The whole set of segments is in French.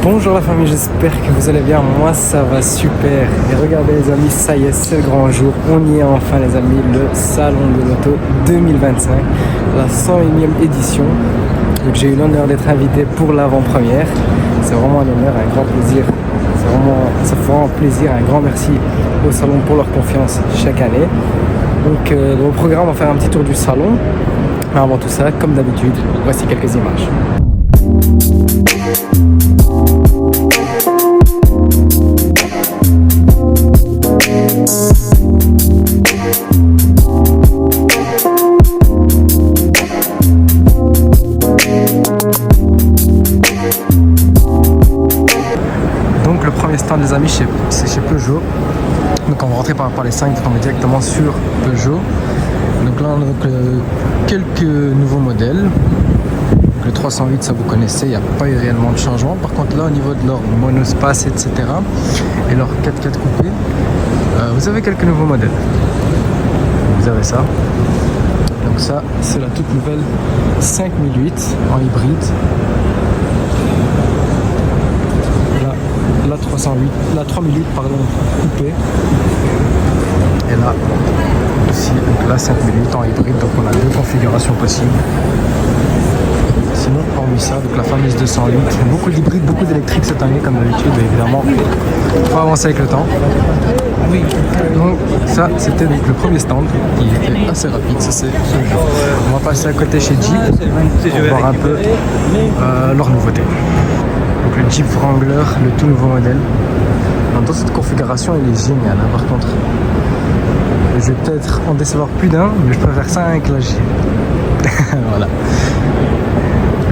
Bonjour la famille, j'espère que vous allez bien, moi ça va super. Et regardez les amis, ça y est, c'est le grand jour, on y est enfin les amis, le salon de l'auto 2025, la 101e édition. Donc j'ai eu l'honneur d'être invité pour l'avant-première, c'est vraiment un honneur, un grand plaisir, ça fait vraiment plaisir, un grand merci au salon pour leur confiance chaque année. Donc dans le programme on va faire un petit tour du salon, mais avant tout ça, comme d'habitude, voici quelques images. Donc le premier stand des amis c'est chez Peugeot. Donc on va rentrer par les 5 et on est directement sur Peugeot. Donc là on a quelques nouveaux modèles. Le 308 ça vous connaissez, il n'y a pas eu réellement de changement. Par contre là au niveau de leur monospace etc. et leur 4x4 coupé, vous avez quelques nouveaux modèles. Vous avez ça. Donc ça c'est la toute nouvelle 5008 en hybride. La 308, la 3008 pardon, coupée. Et là aussi donc la 5008 en hybride, donc on a deux configurations possibles. Sinon hormis ça, donc la fameuse 208, beaucoup d'hybrides, beaucoup d'électriques cette année comme d'habitude, évidemment il faut avancer avec le temps. Donc ça c'était donc le premier stand qui était assez rapide, ça c'est Peugeot. On va passer à côté chez Jeep pour voir un peu leurs nouveautés. Donc le Jeep Wrangler, le tout nouveau modèle. Dans cette configuration il est génial hein, par contre. Je vais peut-être en décevoir plus d'un, mais je préfère ça avec la G. Voilà.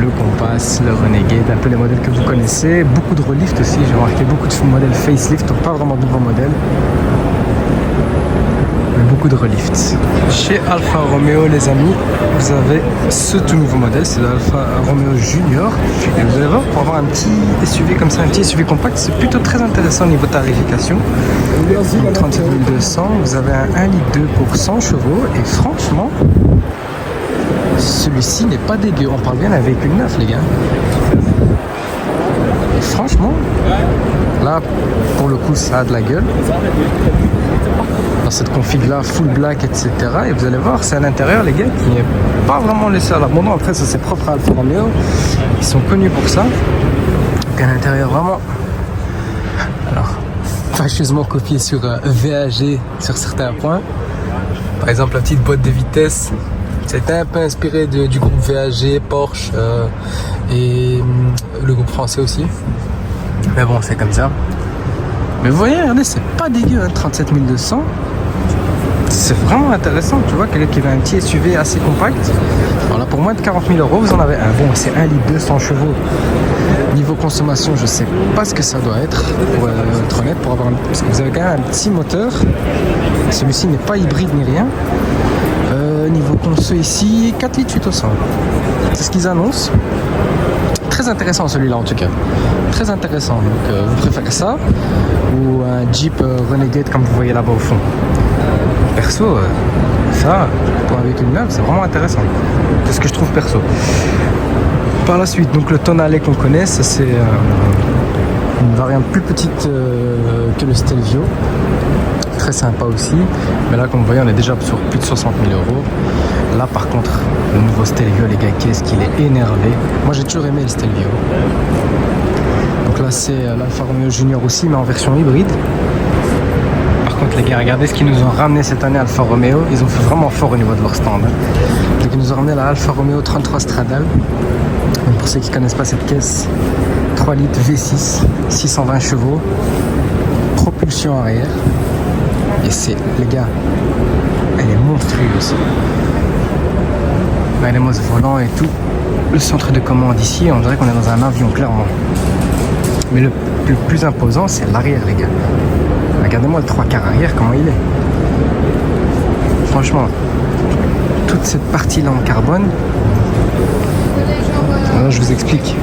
Le Compass, le Renegade, un peu les modèles que vous connaissez. Beaucoup de relift aussi, j'ai remarqué beaucoup de modèles facelift, donc pas vraiment de nouveaux modèles. Mais beaucoup de relift. Chez Alfa Romeo les amis, vous avez ce tout nouveau modèle, c'est l'Alfa Romeo Junior. Et vous allez voir, pour avoir un petit SUV comme ça, un petit SUV compact, c'est plutôt très intéressant au niveau tarification. Donc 37 200, vous avez un 1,2 litre pour 100 chevaux et franchement, celui-ci n'est pas dégueu, on parle bien d'un véhicule neuf les gars. Et franchement, là pour le coup ça a de la gueule. Dans cette config là, full black etc. Et vous allez voir, c'est à l'intérieur les gars qui n'est pas vraiment laissé à l'abandon. Après ça c'est propre à Alfa Romeo, ils sont connus pour ça. Donc à l'intérieur vraiment, alors fâcheusement copié sur VAG sur certains points. Par exemple la petite boîte de vitesse, c'était un peu inspiré du groupe VAG, Porsche et le groupe français aussi. Mais bon c'est comme ça. Mais vous voyez, regardez, c'est pas dégueu, hein, 37 200. C'est vraiment intéressant, tu vois, quelqu'un qui veut un petit SUV assez compact. Alors là, pour moins de 40 000 euros, vous en avez un. Bon, c'est 1,2 litre 100 chevaux. Niveau consommation, je sais pas ce que ça doit être, pour être honnête, parce que vous avez quand même un petit moteur. Celui-ci n'est pas hybride ni rien. Niveau conso ici, 4 litres 8 au 100. C'est ce qu'ils annoncent. Très intéressant celui-là en tout cas. Très intéressant. Donc vous préférez ça ou un Jeep Renegade comme vous voyez là-bas au fond. Perso, ça, pour un véhicule neuf, c'est vraiment intéressant. C'est ce que je trouve perso. Par la suite, donc le Tonale qu'on connaît, ça c'est une variante plus petite que le Stelvio. Très sympa aussi. Mais là, comme vous voyez, on est déjà sur plus de 60 000 euros. Là, par contre, le nouveau Stelvio, les gars, qu'est-ce qu'il est énervé. Moi, j'ai toujours aimé le Stelvio. Donc là, c'est l'Alfa Romeo Junior aussi, mais en version hybride. Par contre, les gars, regardez ce qu'ils nous ont ramené cette année Alfa Romeo. Ils ont fait vraiment fort au niveau de leur stand. Donc, ils nous ont ramené la Alfa Romeo 33 Stradale. Donc, pour ceux qui ne connaissent pas cette caisse, 3 litres V6, 620 chevaux, propulsion arrière. Et c'est, les gars, elle est monstrueuse. Là, les modes volants et tout. Le centre de commande ici, on dirait qu'on est dans un avion, clairement. Mais le plus imposant, c'est l'arrière, les gars. Regardez-moi le 3/4 arrière, comment il est. Franchement, toute cette partie-là en carbone. Alors, je vous explique.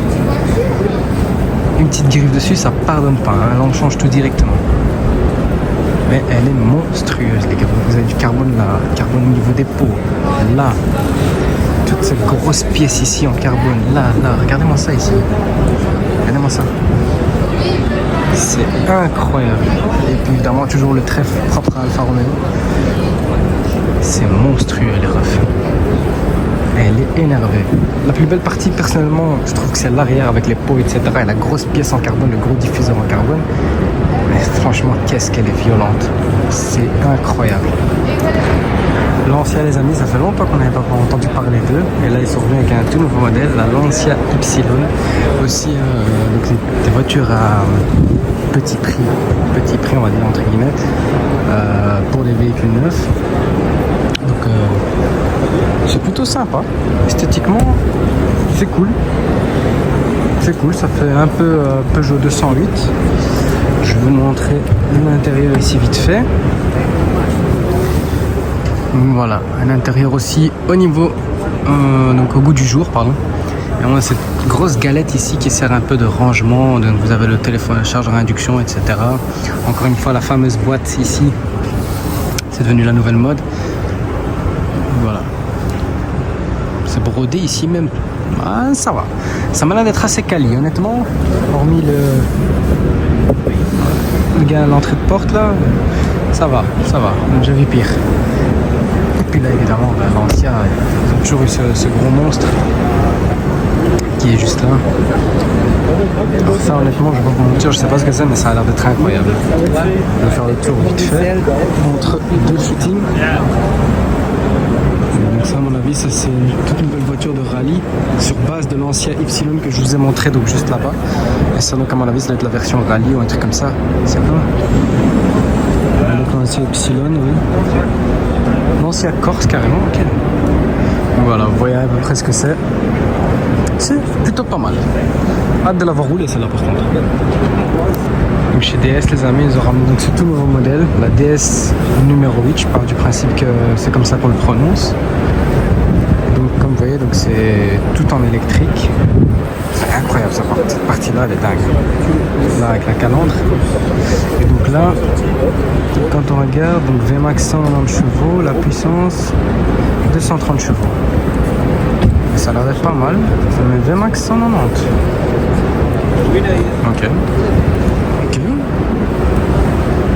Une petite griffe dessus, ça pardonne pas. Hein. Là, on change tout directement. Mais elle est monstrueuse, les gars. Vous avez du carbone là, carbone au niveau des pots, là. Toute cette grosse pièce ici en carbone, là. Regardez-moi ça ici. Regardez-moi ça. c'est incroyable. Et puis évidemment toujours le trèfle propre à Alfa Romeo. C'est monstrueux les refs. Elle est énervée. La plus belle partie personnellement, je trouve que c'est l'arrière avec les pots, etc. Et la grosse pièce en carbone, le gros diffuseur en carbone. Mais franchement, qu'est-ce qu'elle est violente. C'est incroyable. Lancia, les amis, ça fait longtemps qu'on n'avait pas entendu parler d'eux. Et là, ils sont revenus avec un tout nouveau modèle, la Lancia Ypsilon. Aussi, donc des voitures à petit prix, on va dire entre guillemets, pour des véhicules neufs. Donc, c'est plutôt sympa. Esthétiquement, c'est cool. C'est cool, ça fait un peu Peugeot 208. Je vais vous montrer l'intérieur ici vite fait. Voilà, un intérieur aussi au niveau, donc au goût du jour, pardon. Et on a cette grosse galette ici qui sert un peu de rangement. Donc vous avez le téléphone à charge à induction, etc. Encore une fois, la fameuse boîte ici, c'est devenu la nouvelle mode. Voilà. C'est brodé ici même. Ah, ça va. Ça m'a l'air d'être assez quali, honnêtement. Hormis le gars à l'entrée de porte là, ça va. J'ai vu pire. Et puis là, évidemment, Lancia, ils ont toujours eu ce gros monstre qui est juste là. Alors ça, honnêtement, je vais vous mentir, je sais pas ce que c'est, mais ça a l'air d'être incroyable. Je vais faire le tour vite fait entre deux shootings. Donc ça, à mon avis, ça c'est toute une belle voiture de rallye sur base de l'ancien Ypsilon que je vous ai montré, donc juste là-bas. Et ça, donc à mon avis, ça doit être la version rallye ou un truc comme ça. C'est quoi? Donc l'ancien Ypsilon, oui. L'ancien Corse carrément, ok. Voilà, vous voyez à peu près ce que c'est. C'est plutôt pas mal. Hâte de l'avoir roulé celle-là par contre. Donc chez DS les amis, ils ont ramené donc ce tout nouveau modèle, la DS numéro 8. Je pars du principe que c'est comme ça qu'on le prononce. Donc comme vous voyez, donc c'est tout en électrique. C'est incroyable cette partie-là, elle est dingue. Là avec la calandre. Et donc là, quand on regarde, donc VMAX 190 chevaux, la puissance 230 chevaux. Et ça a l'air d'être pas mal. Ça met VMAX 190. Ok.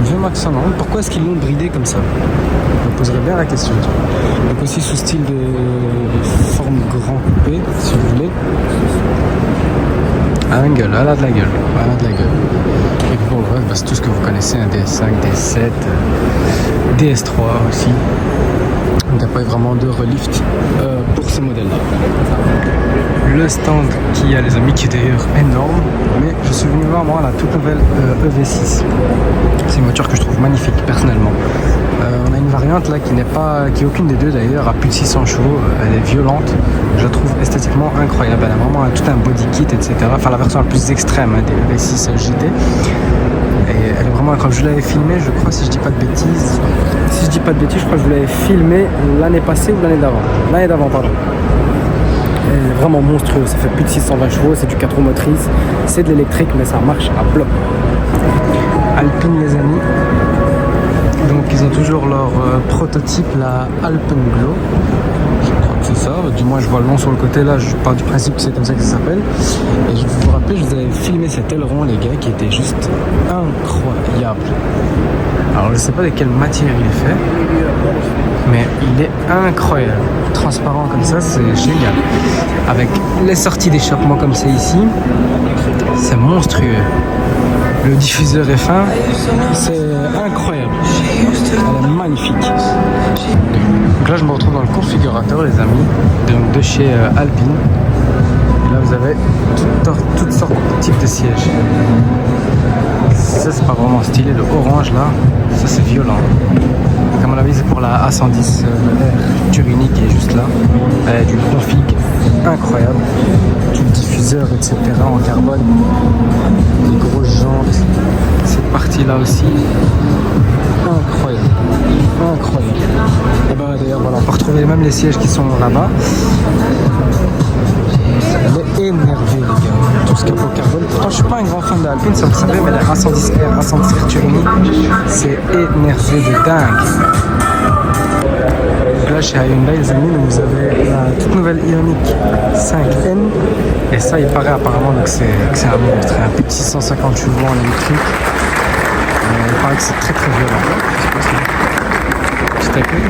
VMAX 190, pourquoi est-ce qu'ils l'ont bridé comme ça? Je me poserais bien la question. Donc aussi sous style de forme grand coupé, si vous voulez. Ah, une gueule, elle a de la gueule. Et bon, bref, c'est tout ce que vous connaissez, un DS5, DS7, DS3 aussi. Il n'y a pas vraiment de relift pour ce modèle-là. Le stand qui a les amis qui est d'ailleurs énorme, mais je suis venu voir moi la toute nouvelle EV6. C'est une voiture que je trouve magnifique personnellement. On a une variante là qui n'est aucune des deux d'ailleurs, à plus de 600 chevaux, elle est violente, je la trouve esthétiquement incroyable, elle a vraiment tout un body kit, etc. Enfin la version la plus extrême des EV6 GT. Et elle est vraiment incroyable. Je l'avais filmé, je crois, si je dis pas de bêtises. Si je dis pas de bêtises, je crois que je l'avais filmé l'année passée ou l'année d'avant. L'année d'avant, pardon. Elle est vraiment monstrueuse. Ça fait plus de 620 chevaux, c'est du 4 roues motrices. C'est de l'électrique, mais ça marche à bloc. Alpine, les amis. Donc, ils ont toujours leur prototype, la Alpenglow. Je crois que c'est ça. Du moins, je vois le nom sur le côté là. Je pars du principe que c'est comme ça que ça s'appelle. Et je vous rappelle, je vous avais filmé cet aileron, les gars, qui était juste incroyable. Alors, je sais pas de quelle matière il est fait, mais il est incroyable. Transparent comme ça, c'est génial. Avec les sorties d'échappement comme c'est ici, c'est monstrueux. Le diffuseur est fin, c'est incroyable. Elle est magnifique. Donc là, je me retrouve dans le configurateur, les amis, donc de chez Alpine. Et là, vous avez toutes sortes de types de sièges. Ça, c'est pas vraiment stylé. Le orange, là, ça, c'est violent. Donc, à mon avis, c'est pour la A110 Turini qui est juste là. Elle a du config incroyable. Du diffuseur, etc. en carbone. Des grosses jantes. Cette partie-là aussi. Incroyable. Et ben, d'ailleurs, voilà, on peut retrouver même les sièges qui sont là-bas. Elle est énervée, les gars. Tout ce capot carbone. Pourtant, je suis pas un grand fan d'Alpine, ça vous savez, mais la A110R Turini, c'est énervé de dingue. Donc là chez Hyundai les amis, vous avez la toute nouvelle Ioniq 5N et ça il paraît apparemment donc c'est un monstre, un petit 650 chevaux en électrique. Il paraît que c'est très violent. Petit accueil.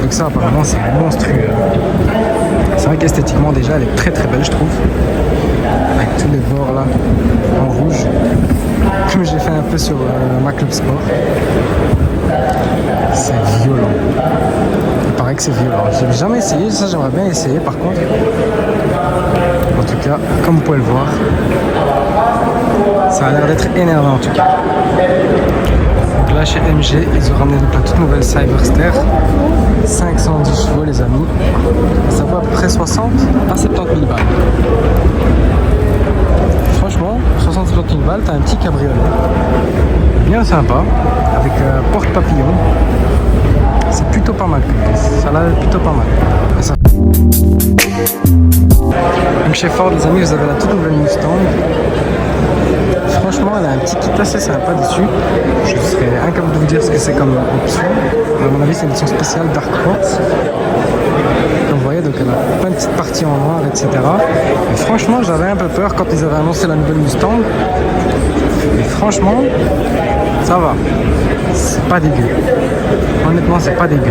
Donc ça apparemment c'est monstrueux. C'est vrai qu'esthétiquement déjà elle est très belle je trouve. Avec tous les bords là en rouge. Comme j'ai fait un peu sur ma Club Sport. C'est violent. Il paraît que c'est violent. J'ai jamais essayé, ça j'aimerais bien essayer par contre. En tout cas, comme vous pouvez le voir, ça a l'air d'être énervant en tout cas. Donc là chez MG, ils ont ramené donc la toute nouvelle Cyberster. 510 chevaux les amis. Ça vaut à peu près 60 à 70 000 balles. Franchement, 60 000 balles, t'as un petit cabriolet. Bien sympa, avec porte papillon. C'est plutôt pas mal. Ça a l'air plutôt pas mal. Ça... Donc chez Ford les amis, vous avez la toute nouvelle Mustang. Franchement, elle a un petit kit assez sympa dessus. Je serais incapable de vous dire ce que c'est comme option. À mon avis, c'est une édition spéciale Dark Horse. Comme vous voyez, donc elle a plein de petites parties en noir, etc. Et franchement, j'avais un peu peur quand ils avaient annoncé la nouvelle Mustang. Mais franchement, ça va. C'est pas dégueu. Honnêtement, c'est pas dégueu.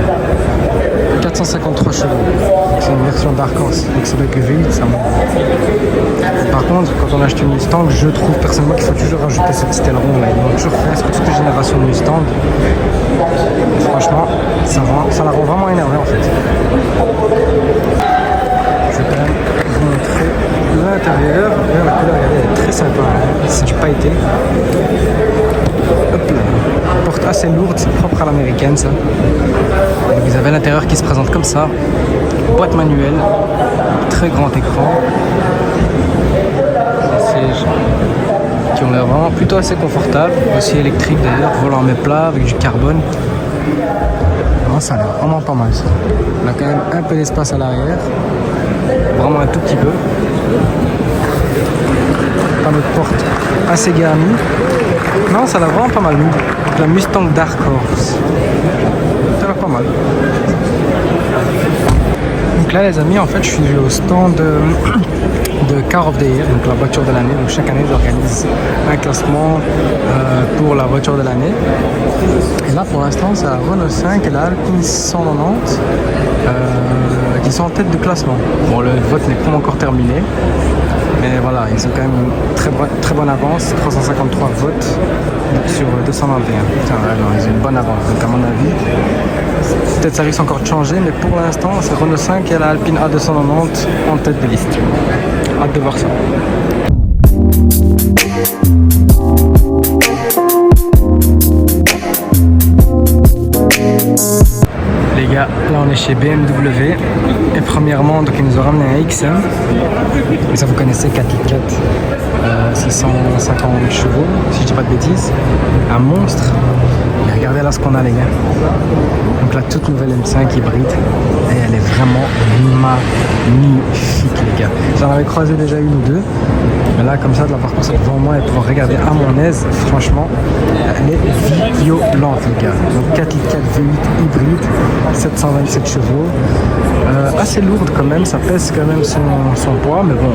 453 chevaux. C'est une version Dark Horse. Donc c'est avec le V8, ça monte. Par contre, quand on achète une Mustang, je trouve personnellement qu'il faut toujours rajouter ce petit aileron là. Ils l'ont toujours fait, parce que toutes les générations de Mustang, franchement, ça la rend vraiment énervée en fait. Je vais quand même vous montrer l'intérieur. La couleur, regardez, elle est très sympa. Hein. C'est du pailleté. Hop là. Porte assez lourde, c'est propre à l'américaine ça. Et vous avez l'intérieur qui se présente comme ça. Boîte manuelle, très grand écran. Sièges qui ont l'air vraiment plutôt assez confortables. Aussi électrique d'ailleurs, volant à mes plats avec du carbone. Vraiment, ça a l'air vraiment pas mal ça. On a quand même un peu d'espace à l'arrière. Vraiment un tout petit peu. Panneau de porte assez garni. Non, ça a l'air vraiment pas mal. La Mustang Dark Horse. Ça a l'air pas mal. Donc là les amis, en fait je suis au stand de Car of the Year, donc la voiture de l'année. Donc chaque année j'organise un classement pour la voiture de l'année. Et là pour l'instant c'est la Renault 5 et la Alpine 190 qui sont en tête de classement. Bon, le vote n'est pas encore terminé. Mais voilà, ils ont quand même une très bonne avance, 353 votes sur 291. Putain, ouais, non, ils ont une bonne avance. Donc à mon avis, peut-être ça risque encore de changer, mais pour l'instant, c'est Renault 5 et la Alpine A290 en tête de liste. Hâte de voir ça. Les gars, là on est chez BMW et premièrement donc ils nous ont ramené un XM, mais ça vous connaissez 4x4, 650 chevaux si je dis pas de bêtises, un monstre. Et regardez là ce qu'on a les gars, donc la toute nouvelle M5 hybride et elle est vraiment magnifique les gars. J'en avais croisé déjà une ou deux, mais là comme ça de la par contre devant moi et pouvoir regarder à mon aise, franchement elle est violente les gars. Donc 4x4 V8 hybride, 727 chevaux, assez lourde quand même, ça pèse quand même son poids, mais bon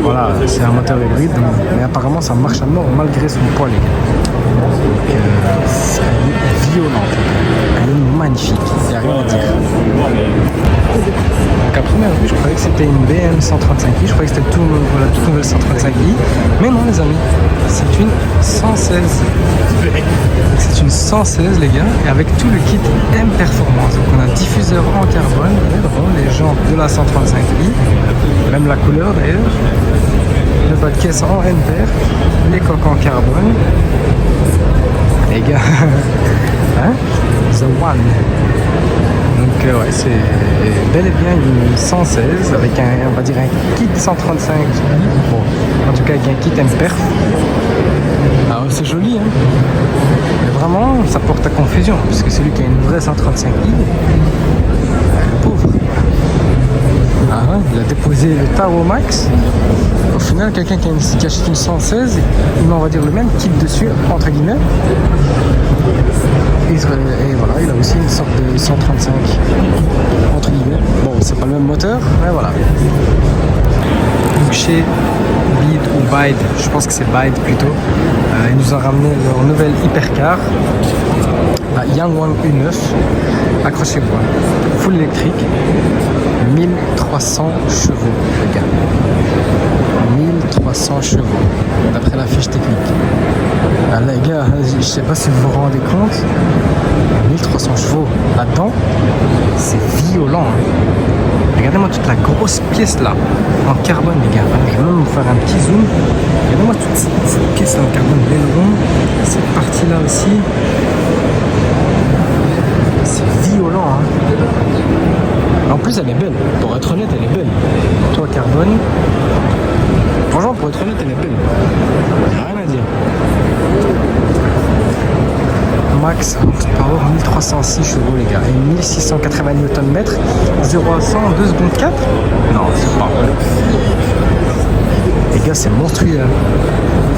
voilà, c'est un moteur hybride, mais apparemment ça marche à mort malgré son poids les gars. Donc c'est violente, elle est magnifique, il n'y a rien à dire. Donc à première vue je croyais que c'était une BM 135i, je croyais que c'était la toute nouvelle 135i, mais non les amis, c'est une 116. C'est une 116 les gars, et avec tout le kit M Performance. Donc on a diffuseur en carbone, les jantes de la 135i, même la couleur d'ailleurs, le bas de caisse en M Per, les coques en carbone. Les gars, hein? The One. Donc ouais, c'est bel et bien une 116 avec on va dire un kit 135i, bon, en tout cas avec un kit M Perf. Alors c'est joli, hein, mais vraiment ça porte à confusion, puisque celui qui a une vraie 135i, le pauvre. Ah ouais, il a déposé le Taro Max. Au final, quelqu'un qui achète une 116, il met, on va dire, le même kit dessus, entre guillemets. Et voilà, il a aussi une sorte de 135, entre guillemets. Bon, c'est pas le même moteur, mais voilà. Donc chez Bide ou Bide, je pense que c'est Bide plutôt, ils nous ont ramené leur nouvelle hypercar, la Yangwang U9. Accrochez-vous, full électrique, 1300 chevaux, les gars. 1300 chevaux, d'après la fiche technique. Ah, les gars, je sais pas si vous vous rendez compte, 1300 chevaux là-dedans, c'est violent. Hein. Regardez-moi toute la grosse pièce là, en carbone, les gars. Je vais même vous faire un petit zoom. Regardez-moi toute cette pièce là en carbone, l'aileron, cette partie là aussi. C'est violent. Hein. En plus, elle est belle. Pour être honnête, elle est belle. Toi, carbone. Franchement, pour être honnête, elle est belle. Y'a rien à dire. Max Power 1306 chevaux, les gars. Et 1680 Nm. 0 à 100 en 2 secondes 4. Non, c'est pas vrai. Les gars, c'est monstrueux.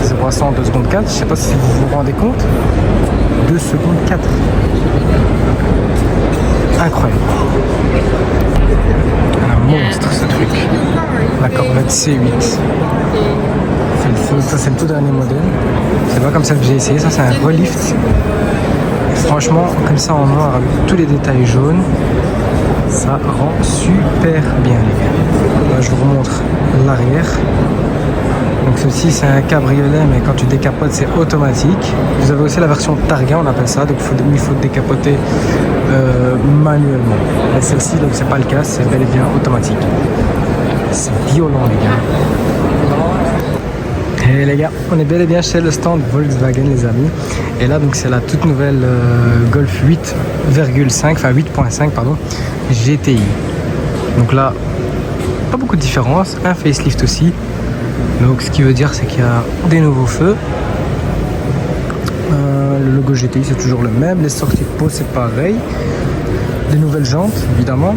0 à 100 en 2 secondes 4. Je sais pas si vous vous rendez compte. 2 secondes 4. Incroyable. Un monstre ce truc. La Corvette C8. Ça c'est le tout dernier modèle. C'est pas comme ça que j'ai essayé. Ça c'est un relift. Franchement, comme ça en noir avec tous les détails jaunes, ça rend super bien les gars. Là je vous remontre l'arrière. Donc ceci c'est un cabriolet, mais quand tu décapotes c'est automatique. Vous avez aussi la version Targa, on appelle ça, donc il faut décapoter manuellement. Et celle-ci donc c'est pas le cas, c'est bel et bien automatique. C'est violent les gars. Et les gars, on est bel et bien chez le stand Volkswagen les amis. Et là donc c'est la toute nouvelle Golf 8,5, enfin 8.5 pardon, GTI. Donc là, pas beaucoup de différence, un facelift aussi. Donc ce qui veut dire c'est qu'il y a des nouveaux feux. Le logo GTI c'est toujours le même, les sorties de peau c'est pareil. Des nouvelles jantes évidemment.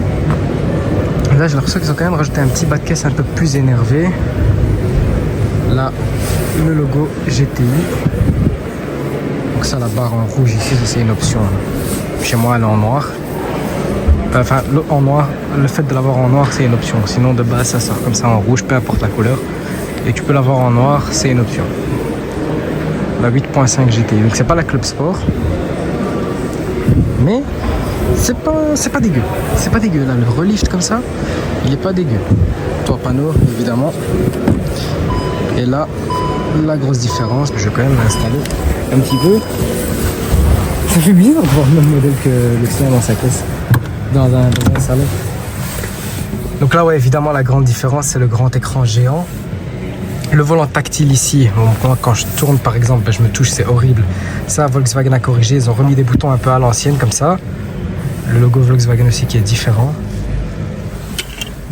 Là j'ai l'impression qu'ils ont quand même rajouté un petit bas de caisse un peu plus énervé. Là le logo GTI. Donc ça la barre en rouge ici ça, c'est une option. Chez moi elle est en noir. Enfin en noir, le fait de l'avoir en noir c'est une option. Sinon de base ça sort comme ça en rouge, peu importe la couleur. Et tu peux l'avoir en noir, c'est une option. La 8.5 GTI. Donc c'est pas la Club Sport. Mais c'est pas dégueu. C'est pas dégueu là, le relift comme ça, il est pas dégueu. Toit panneau évidemment. Et là, la grosse différence, je vais quand même l'installer un petit peu. Ça fait bizarre de voir le même modèle que le sien dans sa caisse, dans un salon. Donc là, ouais, évidemment, la grande différence, c'est le grand écran géant. Le volant tactile ici, bon, quand je tourne par exemple, ben, je me touche, c'est horrible. Ça, Volkswagen a corrigé, ils ont remis des boutons un peu à l'ancienne comme ça. Le logo Volkswagen aussi qui est différent.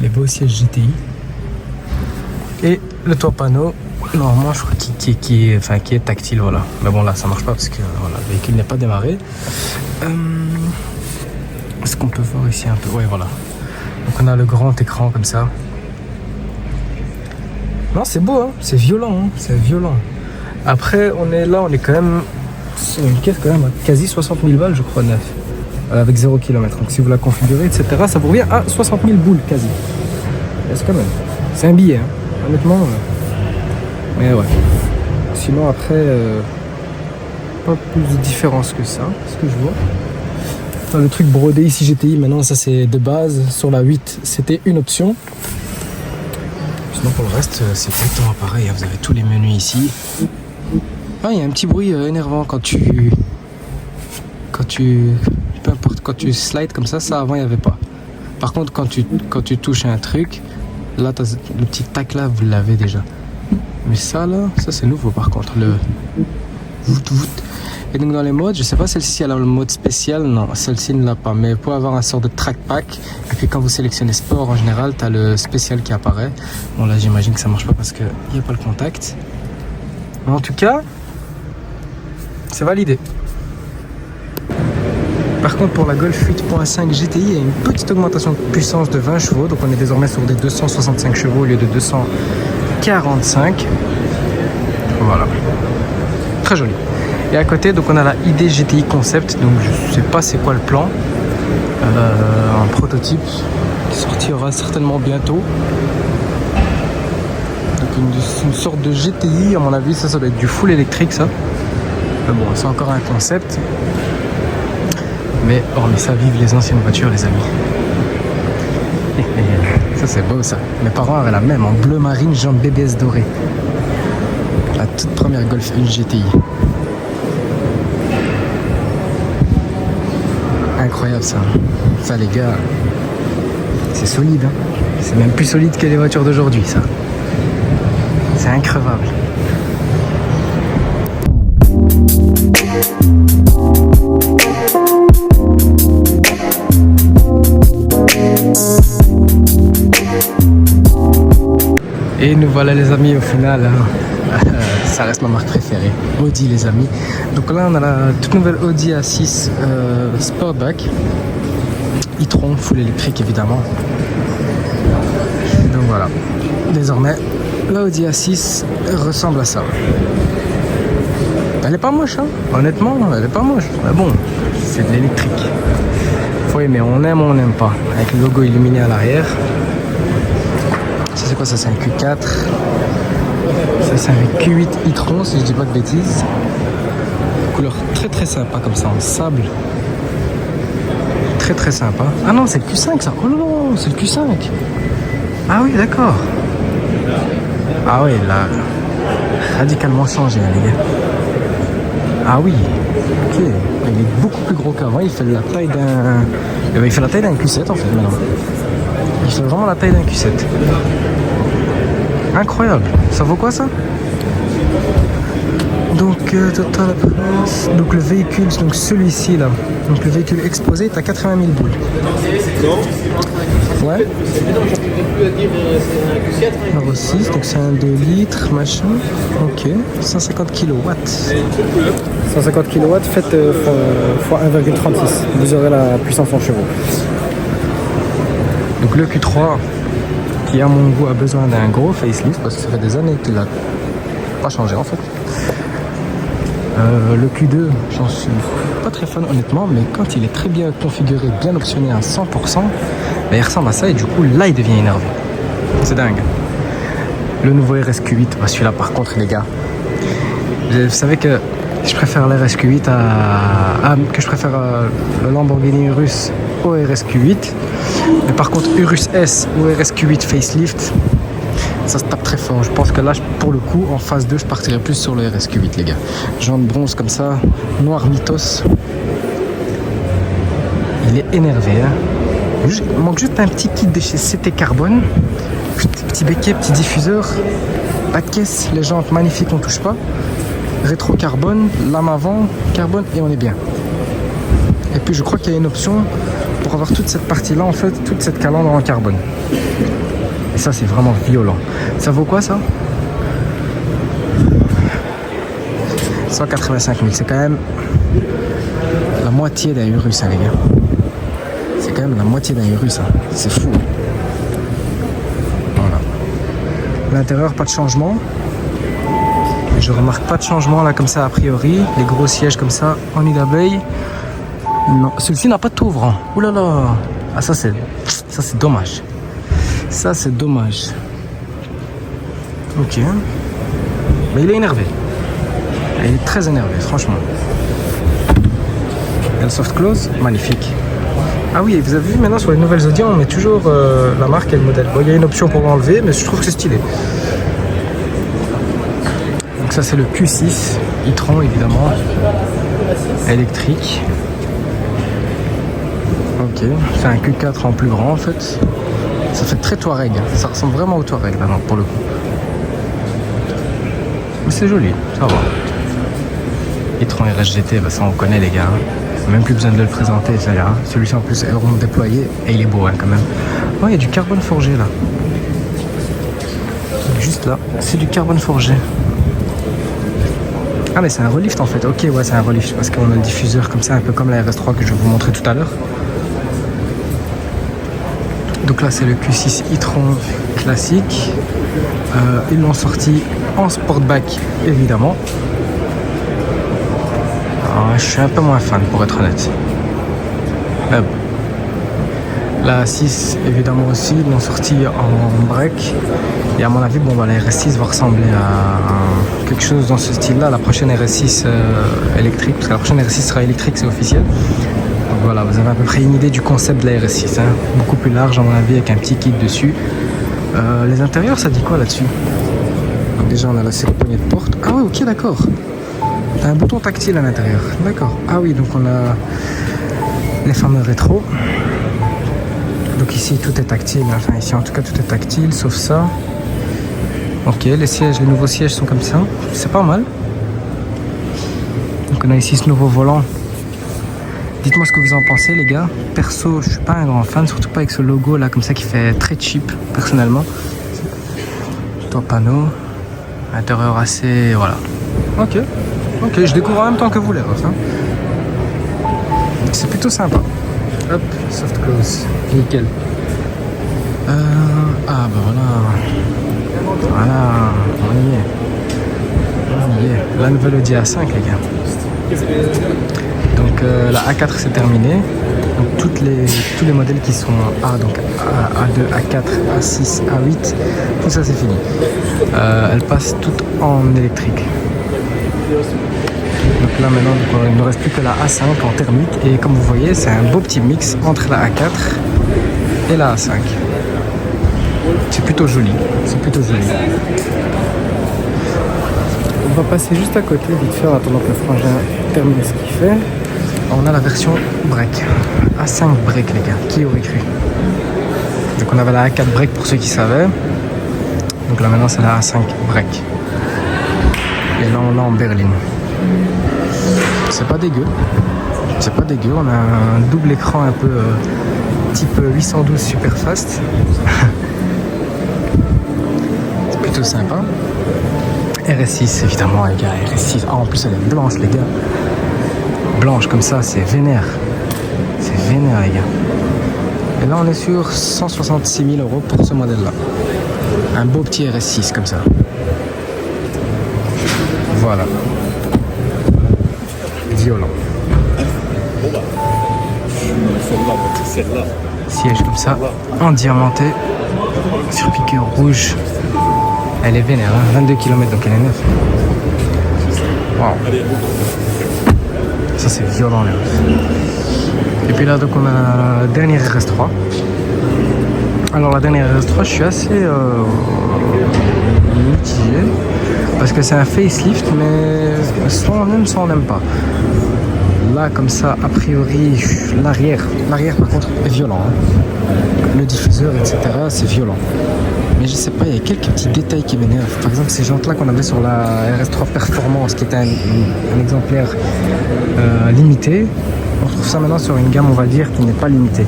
Les beaux sièges GTI. Et le toit panneau, normalement je crois qui est tactile, voilà. Mais bon là ça marche pas parce que voilà, le véhicule n'est pas démarré. Est-ce qu'on peut voir ici un peu? Ouais voilà. Donc on a le grand écran comme ça. Non c'est beau hein, c'est violent hein, c'est violent. Après on est quand même sur une caisse quand même à quasi 60 000 balles je crois neuf. Avec 0 km. Donc si vous la configurez etc. ça vous revient à 60 000 boules quasi. C'est quand même. C'est un billet hein. Honnêtement, mais ouais. Sinon après, pas plus de différence que ça, ce que je vois. Enfin, le truc brodé ici GTI, maintenant ça c'est de base. Sur la 8, c'était une option. Sinon pour le reste, c'est exactement pareil. Vous avez tous les menus ici. Ah, il y a un petit bruit énervant quand tu peu importe, quand tu slides comme ça avant il n'y avait pas. Par contre quand tu touches à un truc, là, le petit tac là, vous l'avez déjà. Mais ça là, ça c'est nouveau par contre. Le vout. Et donc dans les modes, je sais pas celle-ci elle a le mode spécial, non, celle-ci ne l'a pas. Mais pour avoir un sort de track pack, et puis quand vous sélectionnez sport en général, tu as le spécial qui apparaît. Bon là j'imagine que ça marche pas parce qu'il n'y a pas le contact. Mais en tout cas, c'est validé. Par contre, pour la Golf 8.5 GTI, il y a une petite augmentation de puissance de 20 chevaux. Donc on est désormais sur des 265 chevaux au lieu de 245. Voilà. Très joli. Et à côté, donc on a la ID GTI Concept. Donc je sais pas c'est quoi le plan. Un prototype qui sortira certainement bientôt. Donc une sorte de GTI, à mon avis, ça doit être du full électrique, ça. Mais bon, c'est encore un concept. Mais hormis ça, vivent les anciennes voitures, les amis. Ça, c'est beau, ça. Mes parents avaient la même, en bleu marine, jaune BBS doré. La toute première Golf 1 GTI. Incroyable, ça. Ça, les gars, c'est solide, hein. C'est même plus solide que les voitures d'aujourd'hui, ça. C'est increvable. Et nous voilà les amis au final, hein. Ça reste ma marque préférée, Audi les amis. Donc là on a la toute nouvelle Audi A6 Sportback, e-tron, full électrique évidemment. Donc voilà, désormais la Audi A6 ressemble à ça. Elle est pas moche, hein. Honnêtement elle est pas moche, mais bon, c'est de l'électrique. Faut aimer, on aime ou on n'aime pas, avec le logo illuminé à l'arrière. Ça c'est quoi ça? C'est un Q4. Ça c'est un Q8 e-tron si je dis pas de bêtises. Couleur très très sympa comme ça en sable. Très très sympa. Ah non, c'est le Q5 ça. Oh non, c'est le Q5. Ah oui, d'accord. Ah oui, là, radicalement changé les gars. Ah oui, ok. Il est beaucoup plus gros qu'avant. Il fait la taille d'un... Il fait la taille d'un Q7 en fait maintenant. Il fait vraiment la taille d'un Q7. Incroyable. Ça vaut quoi ça? Donc total price. Donc le véhicule, donc celui-ci là. Donc le véhicule exposé est à 80 000 boules. Ouais. Numéro 6, donc c'est un 2 litres, machin. Ok. 150 kW. 150 kW faites fois 1,36. Vous aurez la puissance en chevaux. Donc le Q3 qui à mon goût a besoin d'un gros facelift parce que ça fait des années qu'il n'a pas changé en fait. Le Q2 j'en suis pas très fan honnêtement, mais quand il est très bien configuré, bien optionné à 100%, bah, il ressemble à ça et du coup là il devient énervé. C'est dingue. Le nouveau RSQ8, bah, celui-là par contre les gars, vous savez que je préfère l'RSQ8 que je préfère le Lamborghini Urus au RSQ8. Mais par contre Urus S ou RSQ8 facelift, ça se tape très fort. Je pense que là pour le coup en phase 2 je partirais plus sur le RSQ8 les gars. Jaune bronze comme ça, noir mythos. Il est énervé hein. Il manque juste un petit kit de chez CT Carbone. Petit béquet, petit diffuseur. Pas de caisse, les jantes magnifiques, on touche pas. Rétro carbone, lame avant, carbone et on est bien. Et puis je crois qu'il y a une option pour avoir toute cette partie là en fait, toute cette calandre en carbone. Et ça c'est vraiment violent. Ça vaut quoi ça? 185 000, c'est quand même la moitié d'un Urus hein, les gars. C'est quand même la moitié d'un Urus hein. C'est fou. Voilà. L'intérieur pas de changement. Je remarque pas de changement là comme ça a priori. Les gros sièges comme ça en nid d'abeille. Non, celui-ci n'a pas de ouvrant. Ouh là là. Ah ça c'est dommage. Ça c'est dommage. Ok. Mais il est énervé. Il est très énervé franchement. Et le soft close, magnifique. Ah oui, vous avez vu maintenant sur les nouvelles Audi on met toujours la marque et le modèle. Bon, il y a une option pour l'enlever mais je trouve que c'est stylé. Donc ça c'est le Q6 e-tron évidemment, électrique. Ok, c'est un Q4 en plus grand en fait. Ça fait très Touareg, ça ressemble vraiment au Touareg là non, pour le coup. Mais c'est joli, ça va. e-tron RSGT, bah ça on connaît les gars. Même plus besoin de le présenter, ça ira. Celui-ci en plus est rond déployé et il est beau hein, quand même. Oh il y a du carbone forgé là. Juste là, c'est du carbone forgé. Ah mais c'est un relift en fait, ok ouais c'est un relift parce qu'on a le diffuseur comme ça, un peu comme la RS3 que je vais vous montrer tout à l'heure. Donc là c'est le Q6 e-tron classique, ils l'ont sorti en sportback évidemment. Alors, je suis un peu moins fan pour être honnête. Mais bon. La A6 évidemment aussi, ils l'ont sorti en break. Et à mon avis, bon, bah, la RS6 va ressembler à quelque chose dans ce style-là. La prochaine RS6 électrique, parce que la prochaine RS6 sera électrique, c'est officiel. Donc voilà, vous avez à peu près une idée du concept de la RS6. Hein. Beaucoup plus large à mon avis, avec un petit kit dessus. Les intérieurs, ça dit quoi là-dessus? Déjà, on a la série poignée de porte. Ah ouais, ok, d'accord. T'as un bouton tactile à l'intérieur. D'accord. Ah oui, donc on a les fameux rétros. Donc ici, tout est tactile. Enfin, ici, en tout cas, tout est tactile, sauf ça. Ok, les sièges, les nouveaux sièges sont comme ça. C'est pas mal. Donc on a ici ce nouveau volant. Dites-moi ce que vous en pensez, les gars. Perso, je suis pas un grand fan, surtout pas avec ce logo là, comme ça, qui fait très cheap, personnellement. Toit panneau. Intérieur assez... voilà. Ok. Ok, je découvre en même temps que vous les refs. Hein. C'est plutôt sympa. Hop, soft close. Nickel. Ah bah voilà. Voilà, on y est. On y est. La nouvelle Audi A5, les gars. Donc la A4 c'est terminé. Donc tous les modèles qui sont A, donc A2, A4, A6, A8, tout ça c'est fini. Elles passent toutes en électrique. Donc là maintenant il ne reste plus que la A5 en thermique et comme vous voyez c'est un beau petit mix entre la A4 et la A5. C'est plutôt joli, c'est plutôt joli. On va passer juste à côté vite fait en attendant que le frangin termine ce qu'il fait. On a la version break, A5 break les gars, qui aurait cru? Donc on avait la A4 break pour ceux qui savaient. Donc là maintenant c'est la A5 break. Et là on l'a en berline. C'est pas dégueu. C'est pas dégueu. On a un double écran un peu type 812 super fast. C'est plutôt sympa. RS6 évidemment les gars. RS6. Ah, en plus elle est blanche les gars. Blanche comme ça, c'est vénère. C'est vénère les gars. Et là on est sur 166 000 € pour ce modèle là. Un beau petit RS6 comme ça. Voilà. Violent. Celle-là. Siège comme ça, en diamanté, sur piqueur rouge. Elle est vénère, hein, 22 km donc elle est neuve. Waouh. Ça c'est violent là. Et puis là donc on a la dernière RS3. Alors la dernière RS3 je suis assez mitigé. Parce que c'est un facelift, mais soit on aime, soit on n'aime pas. Là, comme ça, a priori, l'arrière par contre est violent. Hein. Le diffuseur, etc., c'est violent. Mais je sais pas, il y a quelques petits détails qui m'énervent. Par exemple, ces jantes-là qu'on avait sur la RS3 Performance, qui était un exemplaire limité, on trouve ça maintenant sur une gamme, on va dire, qui n'est pas limitée.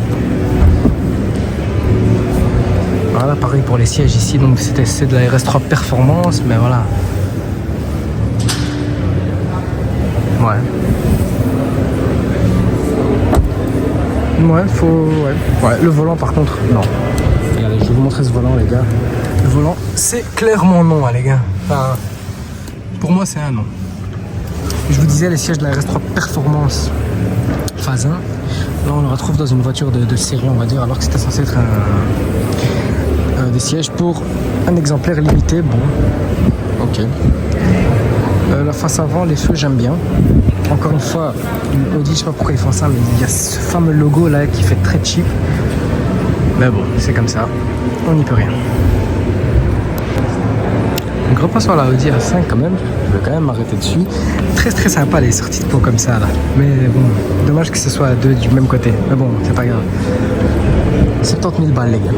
Voilà, pareil pour les sièges ici, donc c'est de la RS3 Performance, mais voilà. Ouais. Ouais, ouais, le volant par contre, non. Regardez, je vais vous montrer ce volant, les gars. Le volant, c'est clairement non, hein, les gars. Enfin, pour moi, c'est un non. Je vous disais, les sièges de la RS3 Performance phase 1, là, on le retrouve dans une voiture de série, on va dire, alors que c'était censé être des sièges pour un exemplaire limité. Bon, ok. La face avant, les feux, j'aime bien. Encore une fois, Audi, je sais pas pourquoi ils font ça, mais il y a ce fameux logo là qui fait très cheap. Mais bon, c'est comme ça, on n'y peut rien. Donc repassons à la Audi A5 quand même, je vais quand même m'arrêter dessus. Très très sympa les sorties de peau comme ça là. Mais bon, dommage que ce soit deux du même côté. Mais bon, c'est pas grave. 70 000 balles les gars.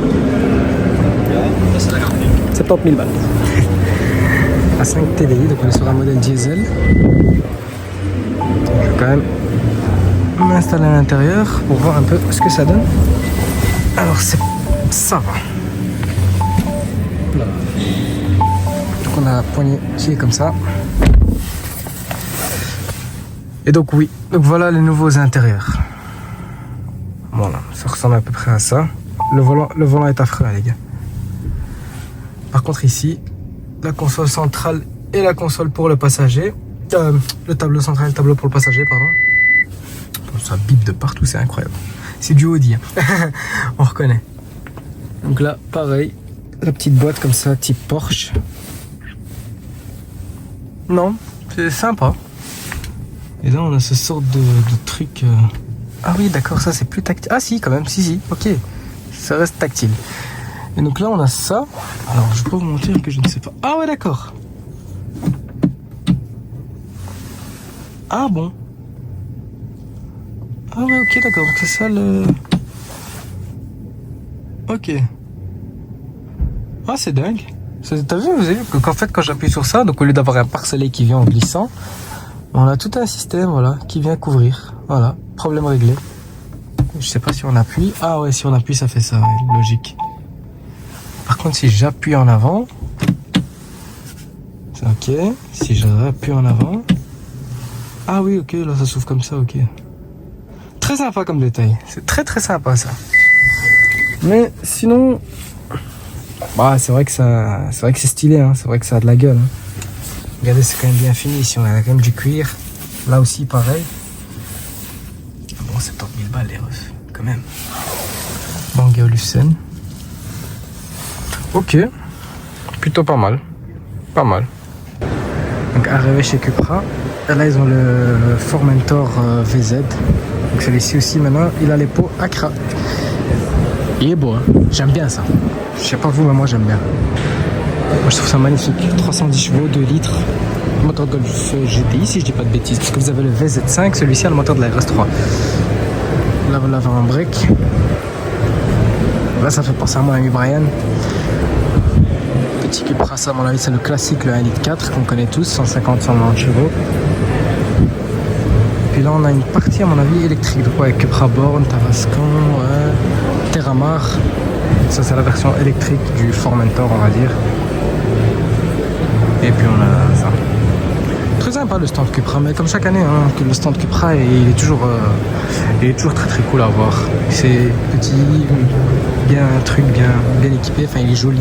70 000 balles. A5 TDI, donc on est sur un modèle diesel. Je vais quand même m'installer à l'intérieur pour voir un peu ce que ça donne. Alors ça va. Donc on a la poignée qui est comme ça. Et donc oui, donc voilà les nouveaux intérieurs. Voilà, ça ressemble à peu près à ça. Le volant est affreux, hein, les gars. Par contre ici, la console centrale et la console pour le passager. Le tableau central et le tableau pour le passager, pardon. Ça bip de partout, c'est incroyable. C'est du Audi, hein. On reconnaît. Donc là, pareil, la petite boîte comme ça, type Porsche. Non, c'est sympa. Et là, on a ce sorte de truc. Ah oui, d'accord, ça c'est plus tactile. Ah si, quand même, si, ok. Ça reste tactile. Et donc là, on a ça. Alors, je peux vous montrer que je ne sais pas. Ah ouais, d'accord. Ah bon. Ah ouais, ok, d'accord. Donc c'est ça le... Ok. Ah, c'est dingue. T'as vu, vous avez vu qu'en fait, quand j'appuie sur ça, donc au lieu d'avoir un pare-soleil qui vient en glissant, on a tout un système, voilà, qui vient couvrir. Voilà, problème réglé. Je sais pas si on appuie. Ah ouais, si on appuie, ça fait ça, ouais, logique. Par contre, si j'appuie en avant, c'est ok. Si j'appuie en avant, ah oui, ok, là ça s'ouvre comme ça, ok. Très sympa comme détail. C'est très sympa ça. Mais sinon, bah c'est vrai que c'est stylé, hein. C'est vrai que ça a de la gueule. Hein. Regardez, c'est quand même bien fini. Ici, on a quand même du cuir. Là aussi, pareil. Bon, 70 000 balles les refs, quand même. Bang & Olufsen. Ok, plutôt pas mal. Pas mal. Donc arrivé chez Cupra. Et là ils ont le Formentor VZ. Donc celui-ci aussi maintenant il a les pots Accra. Il est beau, hein. J'aime bien ça. Je sais pas vous, mais moi j'aime bien. Moi je trouve ça magnifique. 310 chevaux, 2 litres. Moteur Golf GTI si je dis pas de bêtises. Parce que vous avez le VZ5, celui-ci a le moteur de la RS3. Là vous l'avez en break. Là ça fait penser à mon ami Brian. Petit Cupra, ça à mon avis c'est le classique, le 1,4 litre qu'on connaît tous, 150-190 chevaux. Puis là on a une partie à mon avis électrique, donc ouais, Cupra Born, Tarascon, ouais, Terramar. Ça c'est la version électrique du Formentor on va dire. Et puis on a ça. Très sympa le stand Cupra, mais comme chaque année, hein, que le stand Cupra il est toujours très cool à voir. C'est petit, bien un truc bien équipé, enfin il est joli.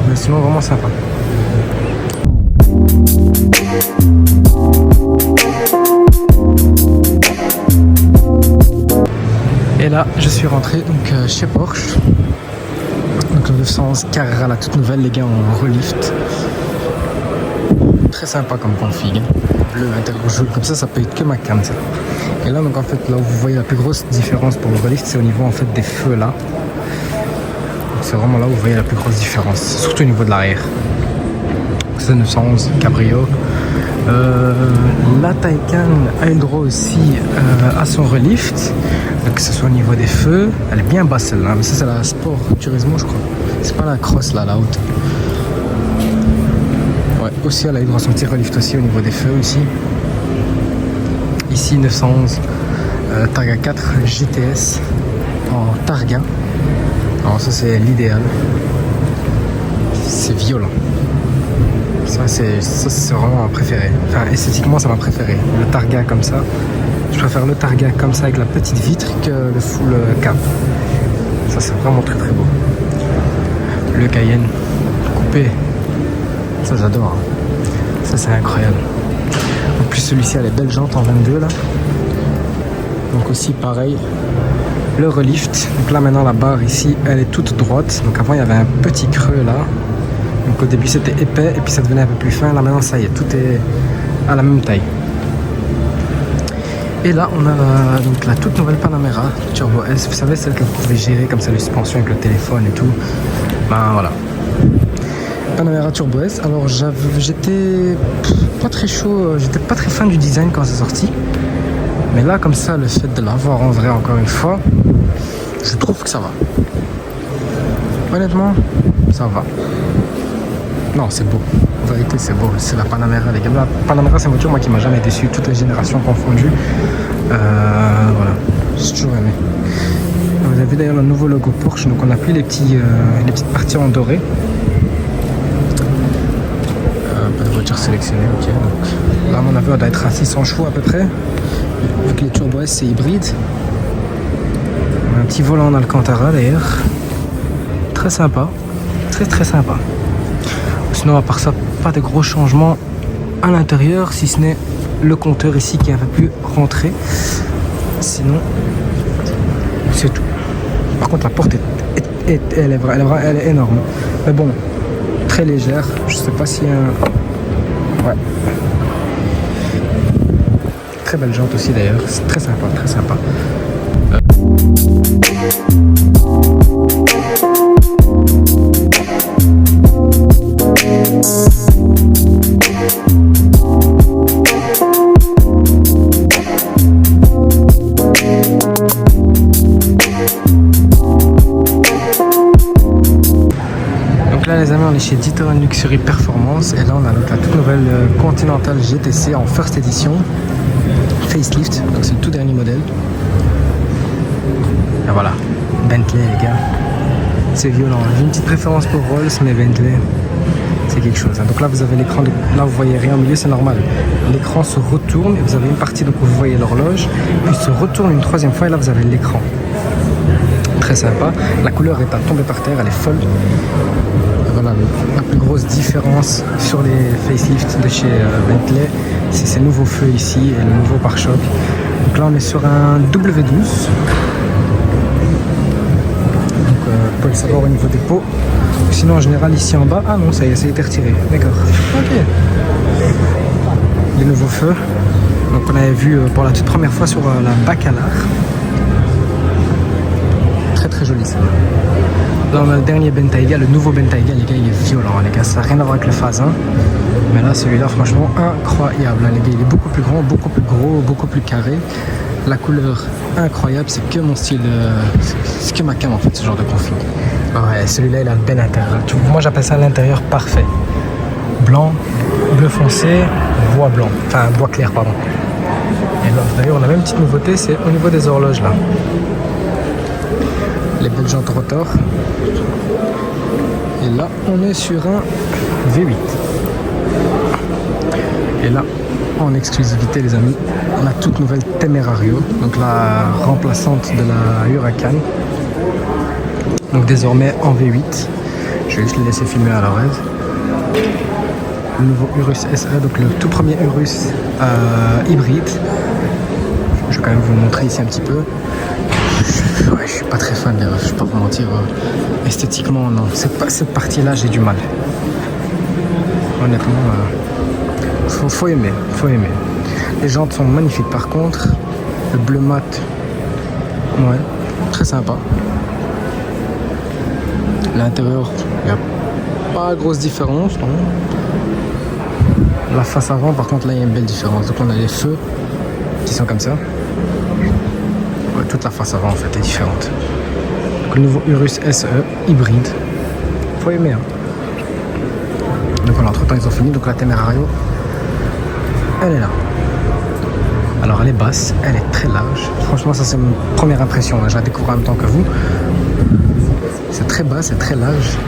Mais sinon vraiment sympa. Et là je suis rentré donc chez Porsche. Donc le 911 Carrera, la toute nouvelle, les gars en relift. Très sympa comme config. Bleu intérieur jaune, comme ça peut être que ma cam ça. Et là donc en fait là où vous voyez la plus grosse différence pour le relift, c'est au niveau en fait des feux là. C'est vraiment là où vous voyez la plus grosse différence, surtout au niveau de l'arrière. C'est 911 Cabrio. La Taycan Hydro aussi a son relift, que ce soit au niveau des feux. Elle est bien basse celle-là, mais ça c'est la Sport Turismo je crois. C'est pas la Cross là, la haute. Ouais, aussi elle a son petit relift aussi au niveau des feux aussi. Ici 911 Targa 4 GTS en Targa. Alors ça c'est l'idéal. C'est violent. Ça c'est vraiment ma préférée. Enfin esthétiquement c'est ma préférée. Le Targa comme ça. Je préfère le Targa comme ça avec la petite vitre que le full cab. Ça c'est vraiment très beau. Le Cayenne coupé. Ça j'adore. Ça c'est incroyable. En plus celui-ci a les belles jantes en 22 là. Donc aussi pareil. Le relift, donc là maintenant la barre ici elle est toute droite, donc avant il y avait un petit creux là, donc au début c'était épais et puis ça devenait un peu plus fin, là maintenant ça y est, tout est à la même taille. Et là on a donc la toute nouvelle Panamera Turbo S, vous savez celle que vous pouvez gérer comme ça les suspensions avec le téléphone et tout, ben voilà. Panamera Turbo S, alors j'étais pas très chaud, j'étais pas très fan du design quand c'est sorti. Mais là, comme ça, le fait de l'avoir en vrai, encore une fois, je trouve que ça va. Honnêtement, ça va. Non, c'est beau. En vérité, c'est beau. C'est la Panamera, les gars. La Panamera, c'est une voiture, moi, qui m'a jamais déçu. Toutes les générations confondues. Voilà. J'ai toujours aimé. Vous avez d'ailleurs le nouveau logo Porsche. Donc, on a pris les petites parties en doré. Pas de voiture sélectionnée, ok. Donc, là, à mon avis, on doit être à 600 chevaux à peu près. Vu que les Turbo S, c'est hybride. Un petit volant en Alcantara d'ailleurs. Très sympa. Très sympa. Sinon, à part ça, pas de gros changements à l'intérieur, si ce n'est le compteur ici qui a pu rentrer. Sinon, c'est tout. Par contre, la porte elle est énorme. Mais bon, très légère. Je sais pas s'il y a un... Ouais. Très belle jante aussi d'ailleurs. C'est très sympa, très sympa. Là les amis, on est chez Citroën Luxury Performance et là on a donc la toute nouvelle Continental GTC en first edition facelift, donc c'est le tout dernier modèle. Et voilà, Bentley les gars, c'est violent. J'ai une petite préférence pour Rolls, mais Bentley c'est quelque chose. Donc là vous avez l'écran, là vous voyez rien au milieu, c'est normal. L'écran se retourne et vous avez une partie donc où vous voyez l'horloge, puis se retourne une troisième fois et là vous avez l'écran. Très sympa. La couleur est à tomber par terre, elle est folle. Voilà, la plus grosse différence sur les facelifts de chez Bentley, c'est ces nouveaux feux ici et le nouveau pare-choc. Donc là on est sur un W12. Donc vous pouvez le savoir au niveau des pots. Sinon en général ici en bas, ah non, ça y est, ça a été retiré. D'accord. Ok. Les nouveaux feux. Donc on avait vu pour la toute première fois sur la Bacalar. Très joli ça. Là on a le dernier Bentayga, le nouveau Bentayga, les gars il est violent les gars, ça n'a rien à voir avec le Phase 1. Mais là celui-là franchement incroyable, les gars il est beaucoup plus grand, beaucoup plus gros, beaucoup plus carré. La couleur incroyable, c'est que mon style, c'est que ma cam en fait ce genre de config. Ouais, celui-là il a le bel intérieur, moi j'appelle ça l'intérieur parfait. Blanc, bleu foncé, bois blanc, enfin bois clair pardon. Et là d'ailleurs on a même une petite nouveauté, c'est au niveau des horloges là. Les belles jantes rotor. Et là on est sur un V8. Et là en exclusivité les amis, la toute nouvelle Temerario, donc la remplaçante de la Huracan, donc désormais en V8. Je vais juste le laisser filmer à l'oreille. Le nouveau Urus SE, donc le tout premier Urus hybride. Je vais quand même vous le montrer ici un petit peu. Ouais, je suis pas très fan, je vais pas vous mentir. Esthétiquement, non. Cette partie-là, j'ai du mal. Honnêtement, faut aimer. Les jantes sont magnifiques par contre. Le bleu mat, ouais, très sympa. L'intérieur, il n'y a pas grosse différence, non. La face avant, par contre, là, il y a une belle différence. Donc, on a les feux qui sont comme ça. Ouais, toute la face avant, en fait, est différente. Donc, le nouveau Urus SE hybride. Faut aimer, hein. Donc, voilà, entre-temps, ils ont fini. Donc, la Temerario, elle est là. Alors, elle est basse, elle est très large. Franchement, ça, c'est ma première impression. Hein. Je la découvre en même temps que vous. C'est très bas, c'est très large.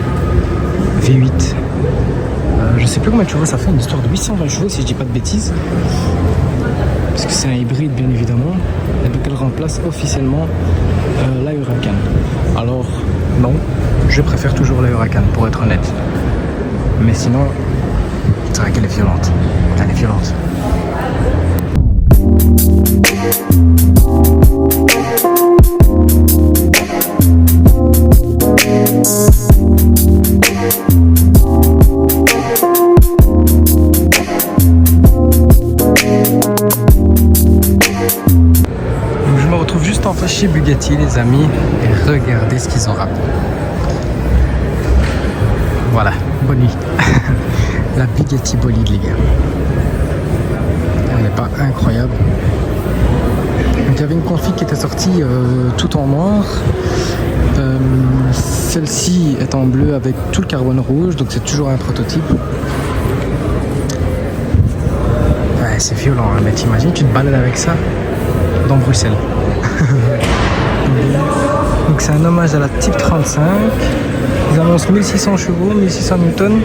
V8. Je sais plus combien de chevaux ça fait, une histoire de 820 chevaux si je dis pas de bêtises. Parce que c'est un hybride bien évidemment. Et donc elle remplace officiellement la Huracan. Alors non, je préfère toujours la Huracan pour être honnête. Mais sinon, c'est vrai qu'elle est violente. Elle est violente. Chez Bugatti les amis, et regardez ce qu'ils ont ramené. Voilà, bonne nuit. La Bugatti bolide les gars. Elle n'est pas incroyable. Donc il y avait une config qui était sortie tout en noir. Celle-ci est en bleu avec tout le carbone rouge, donc c'est toujours un prototype. Ouais, c'est violent, hein, mais t'imagines, tu te balades avec ça dans Bruxelles. Donc c'est un hommage à la Type 35. Ils annoncent 1600 chevaux, 1600 Newton.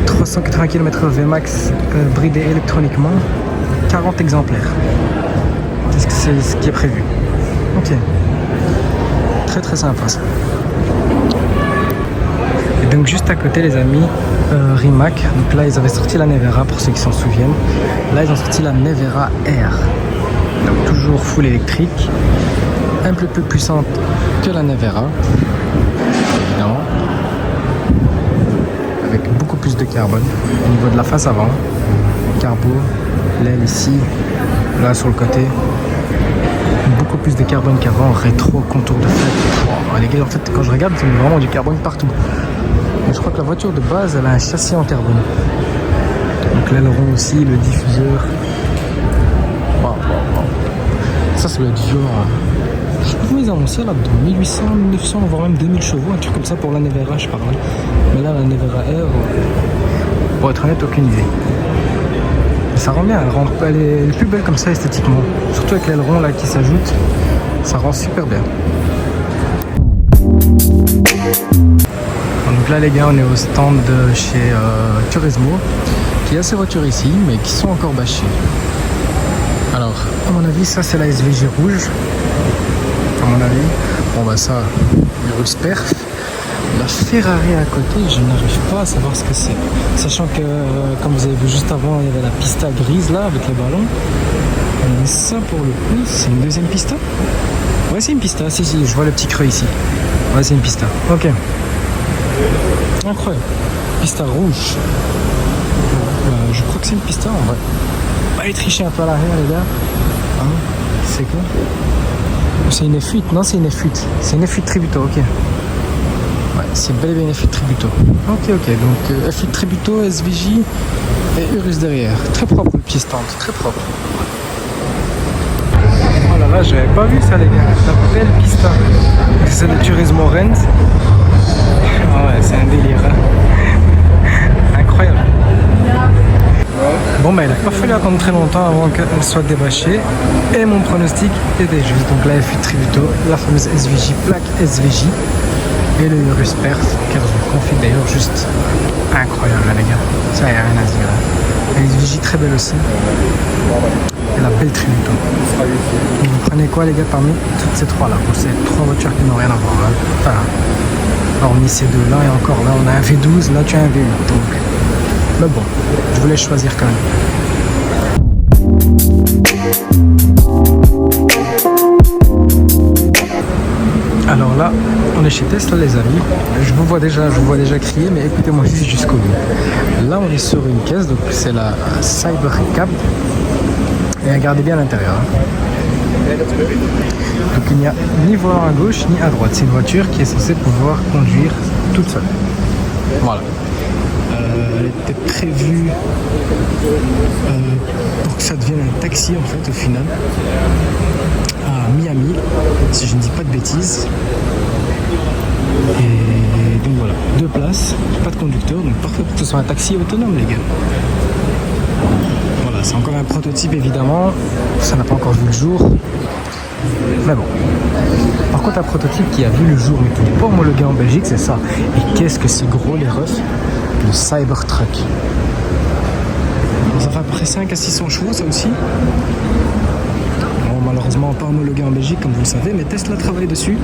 Trop 380 km/h VMAX bridé électroniquement, 40 exemplaires. C'est ce qui est prévu. Ok. Très très sympa ça. Et donc juste à côté les amis, Rimac. Donc là ils avaient sorti la Nevera pour ceux qui s'en souviennent. Là ils ont sorti la Nevera Air. Donc toujours full électrique. Un peu plus puissante que la Nevera. Évidemment. Avec beaucoup plus de carbone au niveau de la face avant. Carbo, l'aile ici, là sur le côté. Beaucoup plus de carbone qu'avant, rétro, contour de fête. Wow, les gars, en fait, quand je regarde, c'est vraiment du carbone partout. Mais je crois que la voiture de base, elle a un châssis en carbone. Donc l'aileron aussi, le diffuseur. Wow, wow, wow. Ça, ça doit être vieux. Je sais pas comment ils ont annoncé là-dedans. 1800, 1900, voire même 2000 chevaux, un truc comme ça pour la Nevera, je parle. Mais là, la Nevera Air, pour être honnête, aucune idée. Ça rend bien, elle est plus belle comme ça esthétiquement. Surtout avec l'aileron là qui s'ajoute, ça rend super bien. Donc là les gars, on est au stand de chez Turismo, qui a ces voitures ici, mais qui sont encore bâchées. Alors, à mon avis, ça c'est la SVJ rouge. À mon avis, bon bah ça, Urus Perf. La Ferrari à côté, je n'arrive pas à savoir ce que c'est. Sachant que, comme vous avez vu juste avant, il y avait la pista grise là, avec les ballons. Mais ça, pour le coup, c'est une deuxième pista. Ouais, c'est une pista. Si, je vois le petit creux ici. Ouais, c'est une pista. Ok. Incroyable. Pista rouge. Je crois que c'est une pista en vrai. Allez tricher un peu à l'arrière, les gars. Hein, c'est quoi? C'est une F8. Non, c'est une F8. C'est une F8 Tributo, ok. Ouais, c'est bel et bien une F8 Tributo. Ok, donc F8 Tributo, SVJ et Urus derrière. Très propre le petit stand, très propre. Oh là là, j'avais pas vu ça les gars, la belle pista. C'est de Turismo Rennes. Oh ouais, c'est un délire. Hein. Incroyable. Bon, bah il a pas fallu attendre très longtemps avant qu'elle soit débâchée. Et mon pronostic était juste. Donc la F8 Tributo, la fameuse SVJ, plaque SVJ. Et le Urus Perf, qui config d'ailleurs juste incroyable là, les gars. Ça y a rien à dire. La SVJ très belle aussi. Et la belle Tributo. Vous prenez quoi les gars parmi toutes ces trois là? Bon, c'est trois voitures qui n'ont rien à voir. Hein. Enfin, hormis ces deux là et encore là on a un V12, là tu as un V8. Donc. Mais bon, je voulais choisir quand même. Alors là, on est chez Tesla les amis. Je vous vois déjà crier, mais écoutez-moi juste jusqu'au bout. Là, on est sur une caisse, donc c'est la Cybercab. Et regardez bien l'intérieur. Donc il n'y a ni volant à gauche ni à droite. C'est une voiture qui est censée pouvoir conduire toute seule. Voilà. Elle était prévue pour que ça devienne un taxi en fait au final. À Miami, si je ne dis pas de bêtises. Et donc voilà, 2 places, pas de conducteur, donc parfait pour que ce soit un taxi autonome les gars. Voilà, c'est encore un prototype évidemment, ça n'a pas encore vu le jour. Mais bon. Par contre un prototype qui a vu le jour mais qui n'est pas homologué en Belgique, c'est ça. Et qu'est-ce que c'est gros les refs? Le Cybertruck. Ça fait à peu près 5 à 600 chevaux ça aussi. Bon, malheureusement pas homologué en Belgique comme vous le savez, mais Tesla travaille dessus.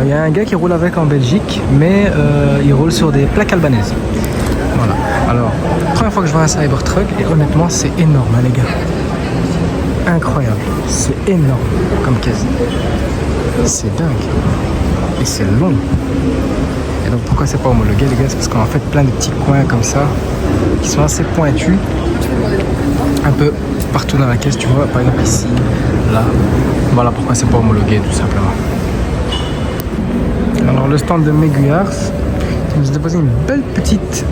Il y a un gars qui roule avec en Belgique, mais il roule sur des plaques albanaises. Voilà. Alors, première fois que je vois un Cybertruck, et honnêtement c'est énorme hein, les gars. Incroyable, c'est énorme comme caisse. C'est dingue. Et c'est long. Et donc pourquoi c'est pas homologué les gars? C'est parce qu'on a fait plein de petits coins comme ça qui sont assez pointus. Un peu partout dans la caisse, tu vois, par exemple ici, là. Voilà pourquoi c'est pas homologué tout simplement. Alors le stand de Meguiars, il nous a déposé une belle petite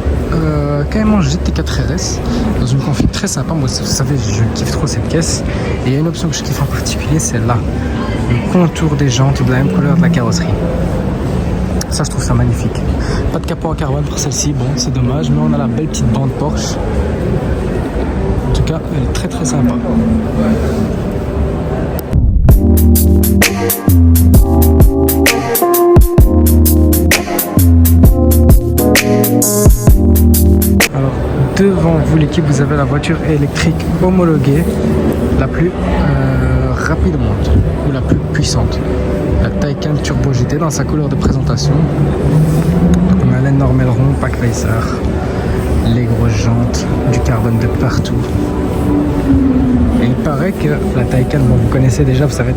carrément GT4 RS dans une config très sympa. Moi vous savez je kiffe trop cette caisse. Et il y a une option que je kiffe en particulier, c'est là. Le contour des jantes de la même couleur de la carrosserie. Ça je trouve ça magnifique. Pas de capot en carbone pour celle-ci, bon c'est dommage, mais on a la belle petite bande Porsche. En tout cas elle est très très sympa. devant vous l'équipe, vous avez la voiture électrique homologuée la plus rapide au monde, ou la plus puissante. La Taycan Turbo GT dans sa couleur de présentation. Donc on a l'énorme aileron, pack Racer, les grosses jantes, du carbone de partout. Et il paraît que la Taycan, bon, vous connaissez déjà, vous savez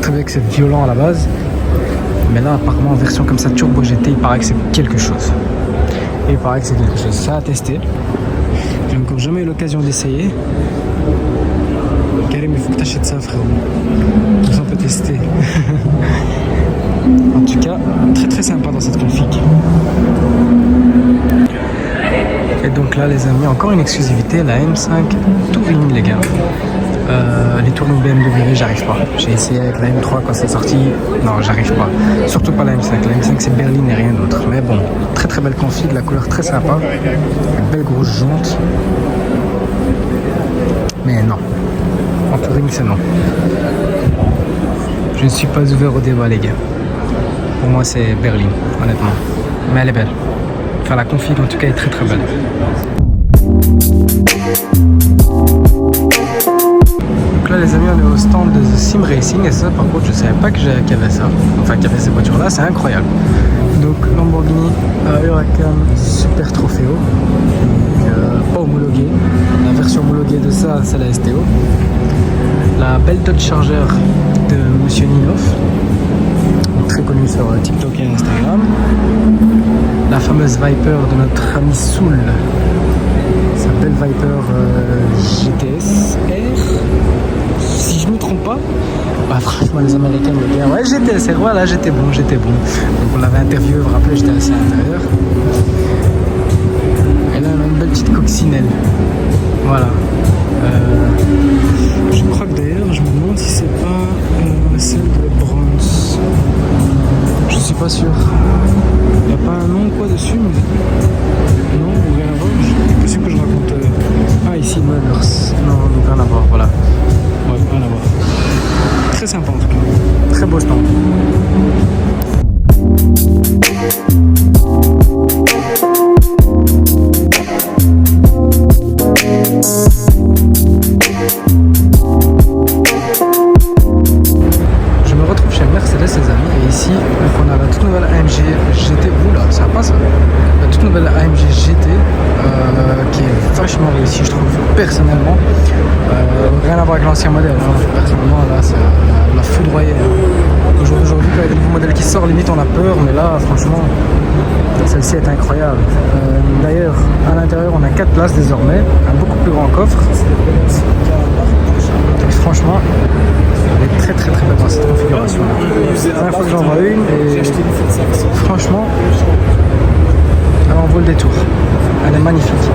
très bien que c'est violent à la base. Mais là, apparemment, en version comme ça, Turbo GT, il paraît que c'est quelque chose. Et il paraît que c'est quelque chose. Ça à tester. J'ai encore jamais eu l'occasion d'essayer. Karim, il faut que tu achètes ça, frérot. Comme ça, on peut tester. En tout cas, très très sympa dans cette config. Et donc là, les amis, encore une exclusivité, la M5 Touring, les gars. Les Touring BMW, j'arrive pas. J'ai essayé avec la M3 quand c'est sorti. Non, j'arrive pas. Surtout pas la M5. La M5, c'est berline et rien d'autre. Mais bon, très très belle config, la couleur très sympa. Belle grosse jante. Mais non. En Touring, c'est non. Je ne suis pas ouvert au débat, les gars. Pour moi, c'est berline, honnêtement. Mais elle est belle. Enfin, la config, en tout cas, est très très belle. Donc là, les amis, on est au stand de The Sim Racing. Et ça, par contre, je savais pas qu'il y avait ça. Enfin, qu'il y avait ces voitures-là. C'est incroyable. Donc, Lamborghini Huracan Super Trofeo. Pas homologué. La version homologuée de ça, c'est la STO. La belle Dodge Charger de Monsieur Ninoff, très connu sur TikTok et Instagram. La fameuse Viper de notre ami Soul, sa belle Viper GTS R, si je ne me trompe pas. Bah franchement, les Américains me disent ouais, GTS R, voilà, j'étais bon. Donc on l'avait interviewé, vous vous rappelez, j'étais assis à l'intérieur. Et là, on a une belle petite coccinelle. Voilà. Je crois que d'ailleurs, je me demande si c'est pas celle de Bronze. Je suis pas sûr. Il n'y a pas un nom quoi dessus, mais non, rien à voir. C'est possible que je raconte. Ah, ici, Mullers. Non, donc rien à voir, voilà. Ouais, rien à voir. Très sympa en tout cas. Très beau stand. Réussi, je trouve, personnellement. Rien à voir avec l'ancien modèle, hein. Personnellement, là, ça m'a foudroyé. Aujourd'hui, quand il y a des nouveaux modèles qui sortent, limite on a peur, mais là, franchement, celle-ci est incroyable. D'ailleurs, à l'intérieur, on a 4 places désormais, un beaucoup plus grand coffre. Et franchement, elle est très très très belle dans cette configuration. C'est la première fois que j'en vois une, et franchement, elle en vaut le détour. Elle est magnifique.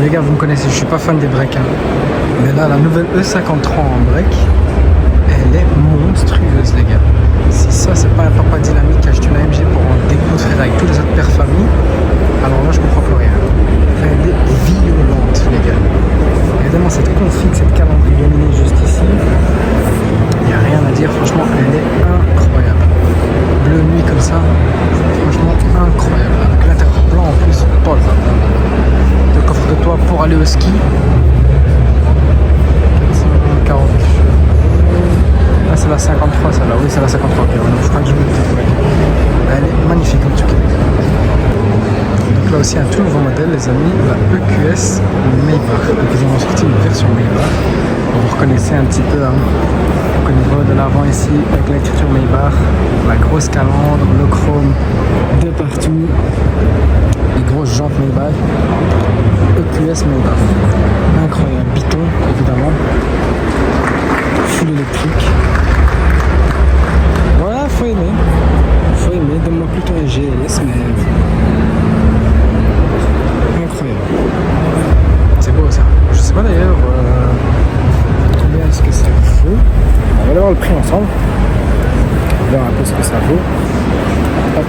Les gars, vous me connaissez, je suis pas fan des breaks, hein. Mais là, la nouvelle E53 en break, elle est monstrueuse, les gars. Si ça, c'est pas un papa dynamique qui a acheté une AMG pour en découdre avec toutes les autres pères familles, alors là, je comprends plus rien. Elle est violente, les gars. Évidemment, cette config, cette calandre illuminée juste ici, il n'y a rien à dire, franchement, elle est incroyable. Bleu nuit comme ça, franchement, incroyable. Avec l'intérieur blanc en plus, Paul. Le coffre de toit pour aller au ski. 440. Ah, c'est la 53, celle-là. Oui, c'est la 53. Okay, je crois que je me dis. Elle est magnifique en tout cas. Donc là aussi, un tout nouveau modèle, les amis, la EQS Maybach. Donc ils ont sorti une version Maybach. Vous reconnaissez un petit peu, hein. Donc, au niveau de l'avant ici, avec l'écriture Maybach, la grosse calandre, le chrome de partout. Les grosses jantes Maybach, EQS Maybach, incroyable, Biton évidemment, full électrique. Voilà, faut aimer, donne-moi plutôt un GLS, mais incroyable. C'est beau ça. Je sais pas d'ailleurs combien est-ce que ça vaut. On va aller voir le prix ensemble. On va voir un peu ce que ça vaut. Oh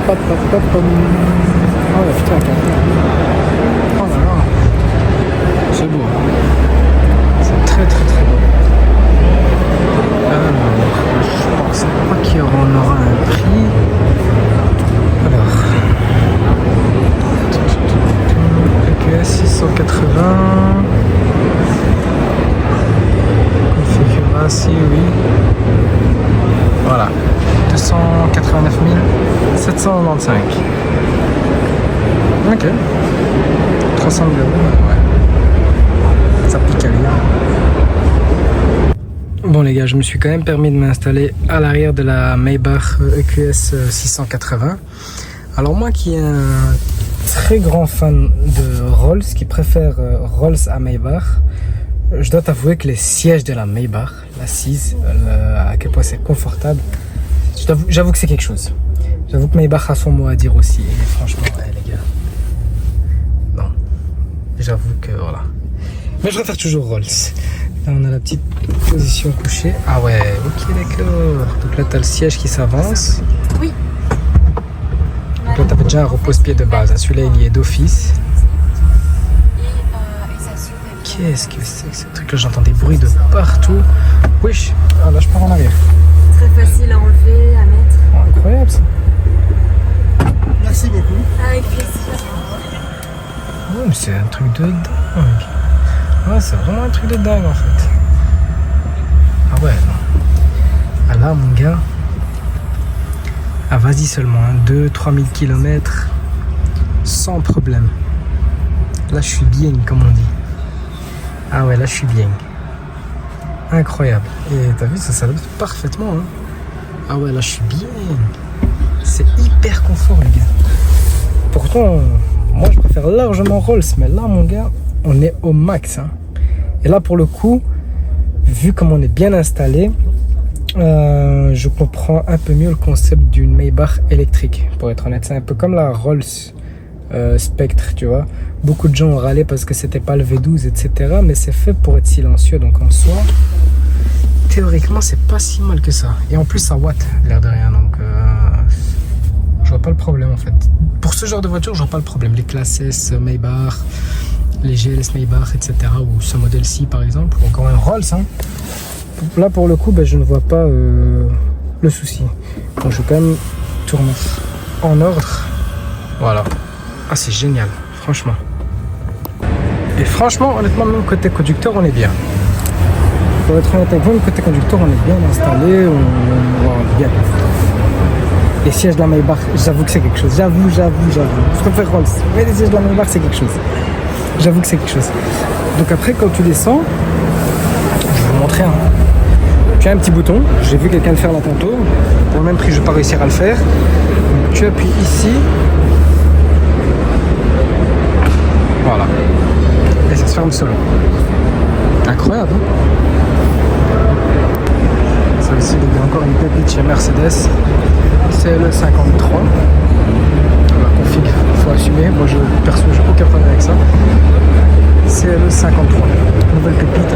la putain, oh là là, c'est beau, c'est très très très beau. Alors, je pense pas qu'il y aura un prix. Alors, EQS 680. Configuration, oui. Voilà. 289 795. Ok. 300 000 euros, ouais. Ça pique à lire. Bon les gars, je me suis quand même permis de m'installer à l'arrière de la Maybach EQS 680. Alors moi qui est un très grand fan de Rolls, qui préfère Rolls à Maybach, je dois t'avouer que les sièges de la Maybach, l'assise, à quel point c'est confortable, j'avoue que c'est quelque chose. J'avoue que Maybach a son mot à dire aussi. Et franchement, ouais, les gars, non, j'avoue que voilà. Mais je préfère toujours Rolls. Là, on a la petite position couchée. Ah ouais, ok, d'accord. Donc là, tu as le siège qui s'avance. Oui. Donc là, tu avais déjà un repose-pied de base. Celui-là, il y est d'office. Qu'est-ce que c'est que ce truc-là? J'entends des bruits de partout. Wesh, ah là, je pars en arrière. Très facile à enlever, à mettre. Oh, incroyable ça. Merci beaucoup. Avec plaisir. Oh, mais c'est un truc de dingue. Ouais, c'est vraiment un truc de dingue en fait. Ah ouais, non. Ah là, mon gars. Ah, vas-y seulement, hein, 2-3 000 km sans problème. Là, je suis bien, comme on dit. Ah ouais, là, je suis bien. Incroyable. Et t'as vu, ça s'adapte parfaitement. Hein. Ah ouais, là, je suis bien. C'est hyper confort, les gars. Pourtant, moi, je préfère largement Rolls, mais là, mon gars, on est au max. Hein. Et là, pour le coup, vu comme on est bien installé, je comprends un peu mieux le concept d'une Maybach électrique. Pour être honnête, c'est un peu comme la Rolls Spectre, tu vois. Beaucoup de gens ont râlé parce que c'était pas le V12, etc. Mais c'est fait pour être silencieux. Donc en soi, théoriquement, c'est pas si mal que ça. Et en plus, ça watt, l'air de rien. Donc je vois pas le problème en fait. Pour ce genre de voiture, je vois pas le problème. Les classes S Maybach, les GLS Maybach, etc. Ou ce modèle-ci par exemple, ou encore un Rolls. Hein. Là pour le coup, ben, je ne vois pas le souci. Donc je vais quand même tout remettre en ordre. Voilà. Ah, c'est génial, franchement. Et franchement, honnêtement, même côté conducteur, on est bien. Pour être honnête avec vous, même côté conducteur, on est bien installé, on est bien confortable. Les sièges de la Maybach, j'avoue que c'est quelque chose. J'avoue. Je préfère Rolls, mais les sièges de la Maybach, c'est quelque chose. J'avoue que c'est quelque chose. Donc après, quand tu descends, je vais vous montrer. Hein. Tu as un petit bouton. J'ai vu quelqu'un le faire là tantôt. Pour le même prix, je ne vais pas réussir à le faire. Donc, tu appuies ici. Voilà. Et ça se ferme solo. Incroyable. Hein, ça aussi, il y a encore une pépite chez Mercedes. CLE 53. La config, il faut assumer. Moi, perso, j'ai aucun problème avec ça. CLE 53. Nouvelle pépite,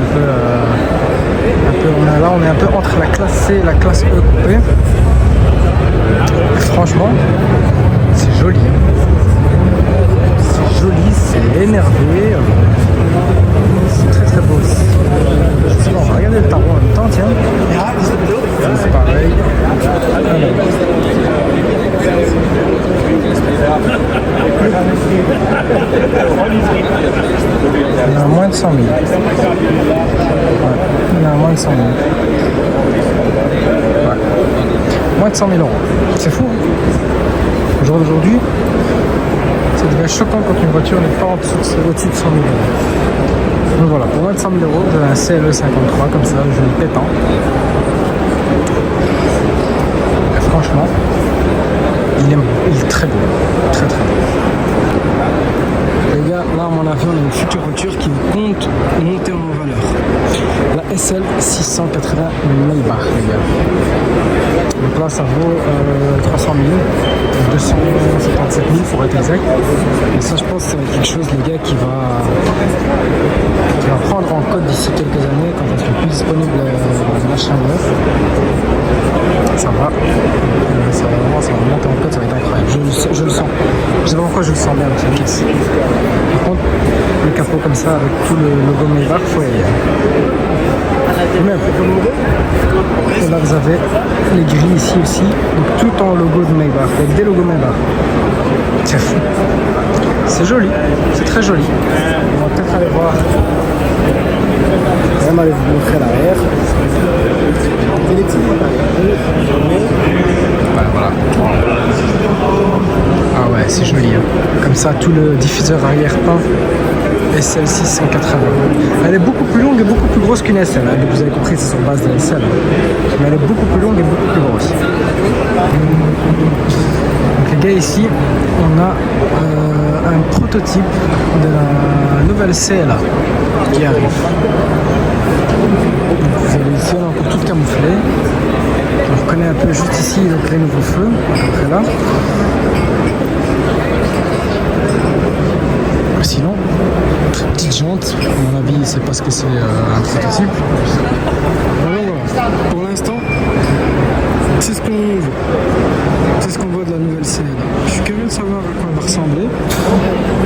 on est un peu entre la classe C et la classe E coupée. Et franchement, c'est joli. C'est joli, c'est énervé. C'est très très beau. Je sais pas, on va regarder le tarot en même temps, tiens. C'est pareil. Il y en a moins de 100 000. Ouais. Il y en a moins de 100 000. Ouais. Moins de 100 000 euros. C'est fou. Au jour d'aujourd'hui, ça devient choquant quand une voiture n'est pas au-dessus de 100 000 euros. Donc voilà, pour moins de 100 000 euros, vous avez un CLE 53 comme ça, joli pétant. Et franchement, il est très beau. Très très beau. Les gars, là à mon avis, on a une future voiture qui compte monter en valeur. La SL 680 Maybach, les gars. Donc là, ça vaut 300 000, 277 000 pour être exact. Et ça, je pense que c'est quelque chose, les gars, qui va prendre en code d'ici quelques années quand elles seront plus disponibles machin neuf. Ça va monter en code, ça va être incroyable. Je le sens. Je sais pas pourquoi je le sens bien avec la caisse. Par contre, le capot comme ça avec tout le logo Maybach, faut y aller. Même. Et là vous avez les grilles ici aussi, donc tout en logo de Maybach, avec des logos Maybach. C'est fou. C'est joli, c'est très joli. On va peut-être aller voir. On va aller vous montrer l'arrière. Voilà. Ah ouais, c'est joli. Hein. Comme ça, tout le diffuseur arrière peint. SL 680. Elle est beaucoup plus longue et beaucoup plus grosse qu'une SL. Hein. Vous avez compris, c'est sur base de SL. Mais elle est beaucoup plus longue et beaucoup plus grosse. Donc les gars, ici, on a un prototype de la nouvelle CLA qui arrive. Vous avez ici, on a encore tout camouflé. On reconnaît un peu juste ici donc les nouveaux feux, après là. Sinon, petite jante, à mon avis c'est parce que c'est un prototype. Voilà. Pour l'instant, c'est ce qu'on voit. C'est ce qu'on voit de la nouvelle CLA. Je suis curieux de savoir à quoi elle va ressembler.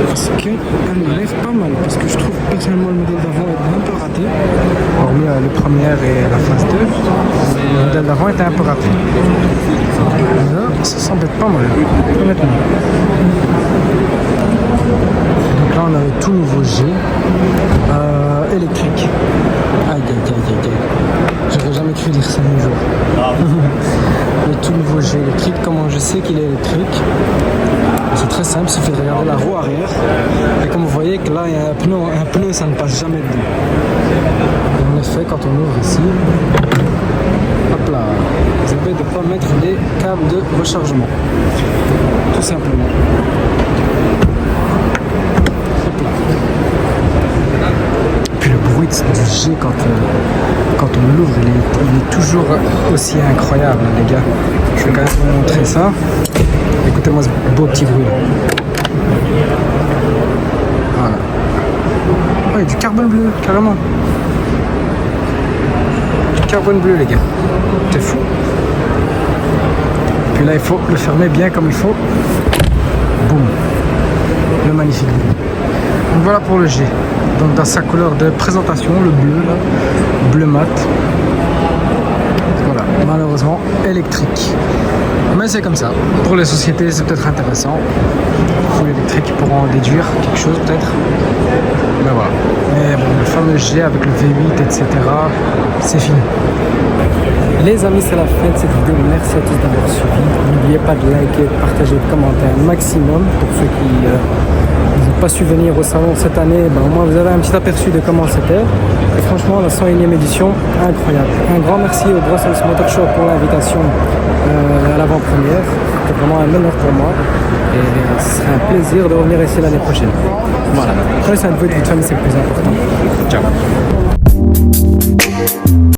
Parce qu'elle m'enlève pas mal. Parce que je trouve personnellement le modèle d'avant est un peu raté. Hormis le premier et la phase 2. Le modèle d'avant était un peu raté. Là, ça s'embête pas mal. Honnêtement. Donc là on a le tout nouveau G électrique. Aïe. J'aurais jamais cru dire ça un jour. Le tout nouveau G électrique, comment je sais qu'il est électrique? C'est très simple, il suffit de regarder la roue arrière. Et comme vous voyez que là il y a un pneu ça ne passe jamais dedans. Et en effet quand on ouvre ici, hop là, vous avez de ne pas mettre les câbles de rechargement. Tout simplement. Puis le bruit du G quand on l'ouvre, il est toujours aussi incroyable les gars. Je vais quand même vous montrer ça. Écoutez-moi ce beau petit bruit. Voilà. Ouais, du carbone bleu, carrément. Du carbone bleu les gars. C'est fou. Puis là il faut le fermer bien comme il faut. Boum. Le magnifique bleu. Donc voilà pour le G. Donc dans sa couleur de présentation, le bleu là, bleu mat. Voilà, malheureusement électrique. Mais c'est comme ça. Pour les sociétés, c'est peut-être intéressant. Full électrique, ils pourront en déduire quelque chose peut-être. Mais voilà. Mais bon, le fameux G avec le V8, etc. c'est fini. Les amis, c'est la fin de cette vidéo. Merci à tous d'avoir suivi. N'oubliez pas de liker, de partager, de commenter un maximum pour ceux qui n'ont pas su venir au salon cette année. Au moins vous avez un petit aperçu de comment c'était. Et franchement, la 101e édition, incroyable. Un grand merci au Brussels Motor Show pour l'invitation à l'avant-première. C'était vraiment un honneur pour moi. Et ce serait un plaisir de revenir ici l'année prochaine. Voilà. Prenez soin de vous et de votre famille, c'est le plus important. Ciao.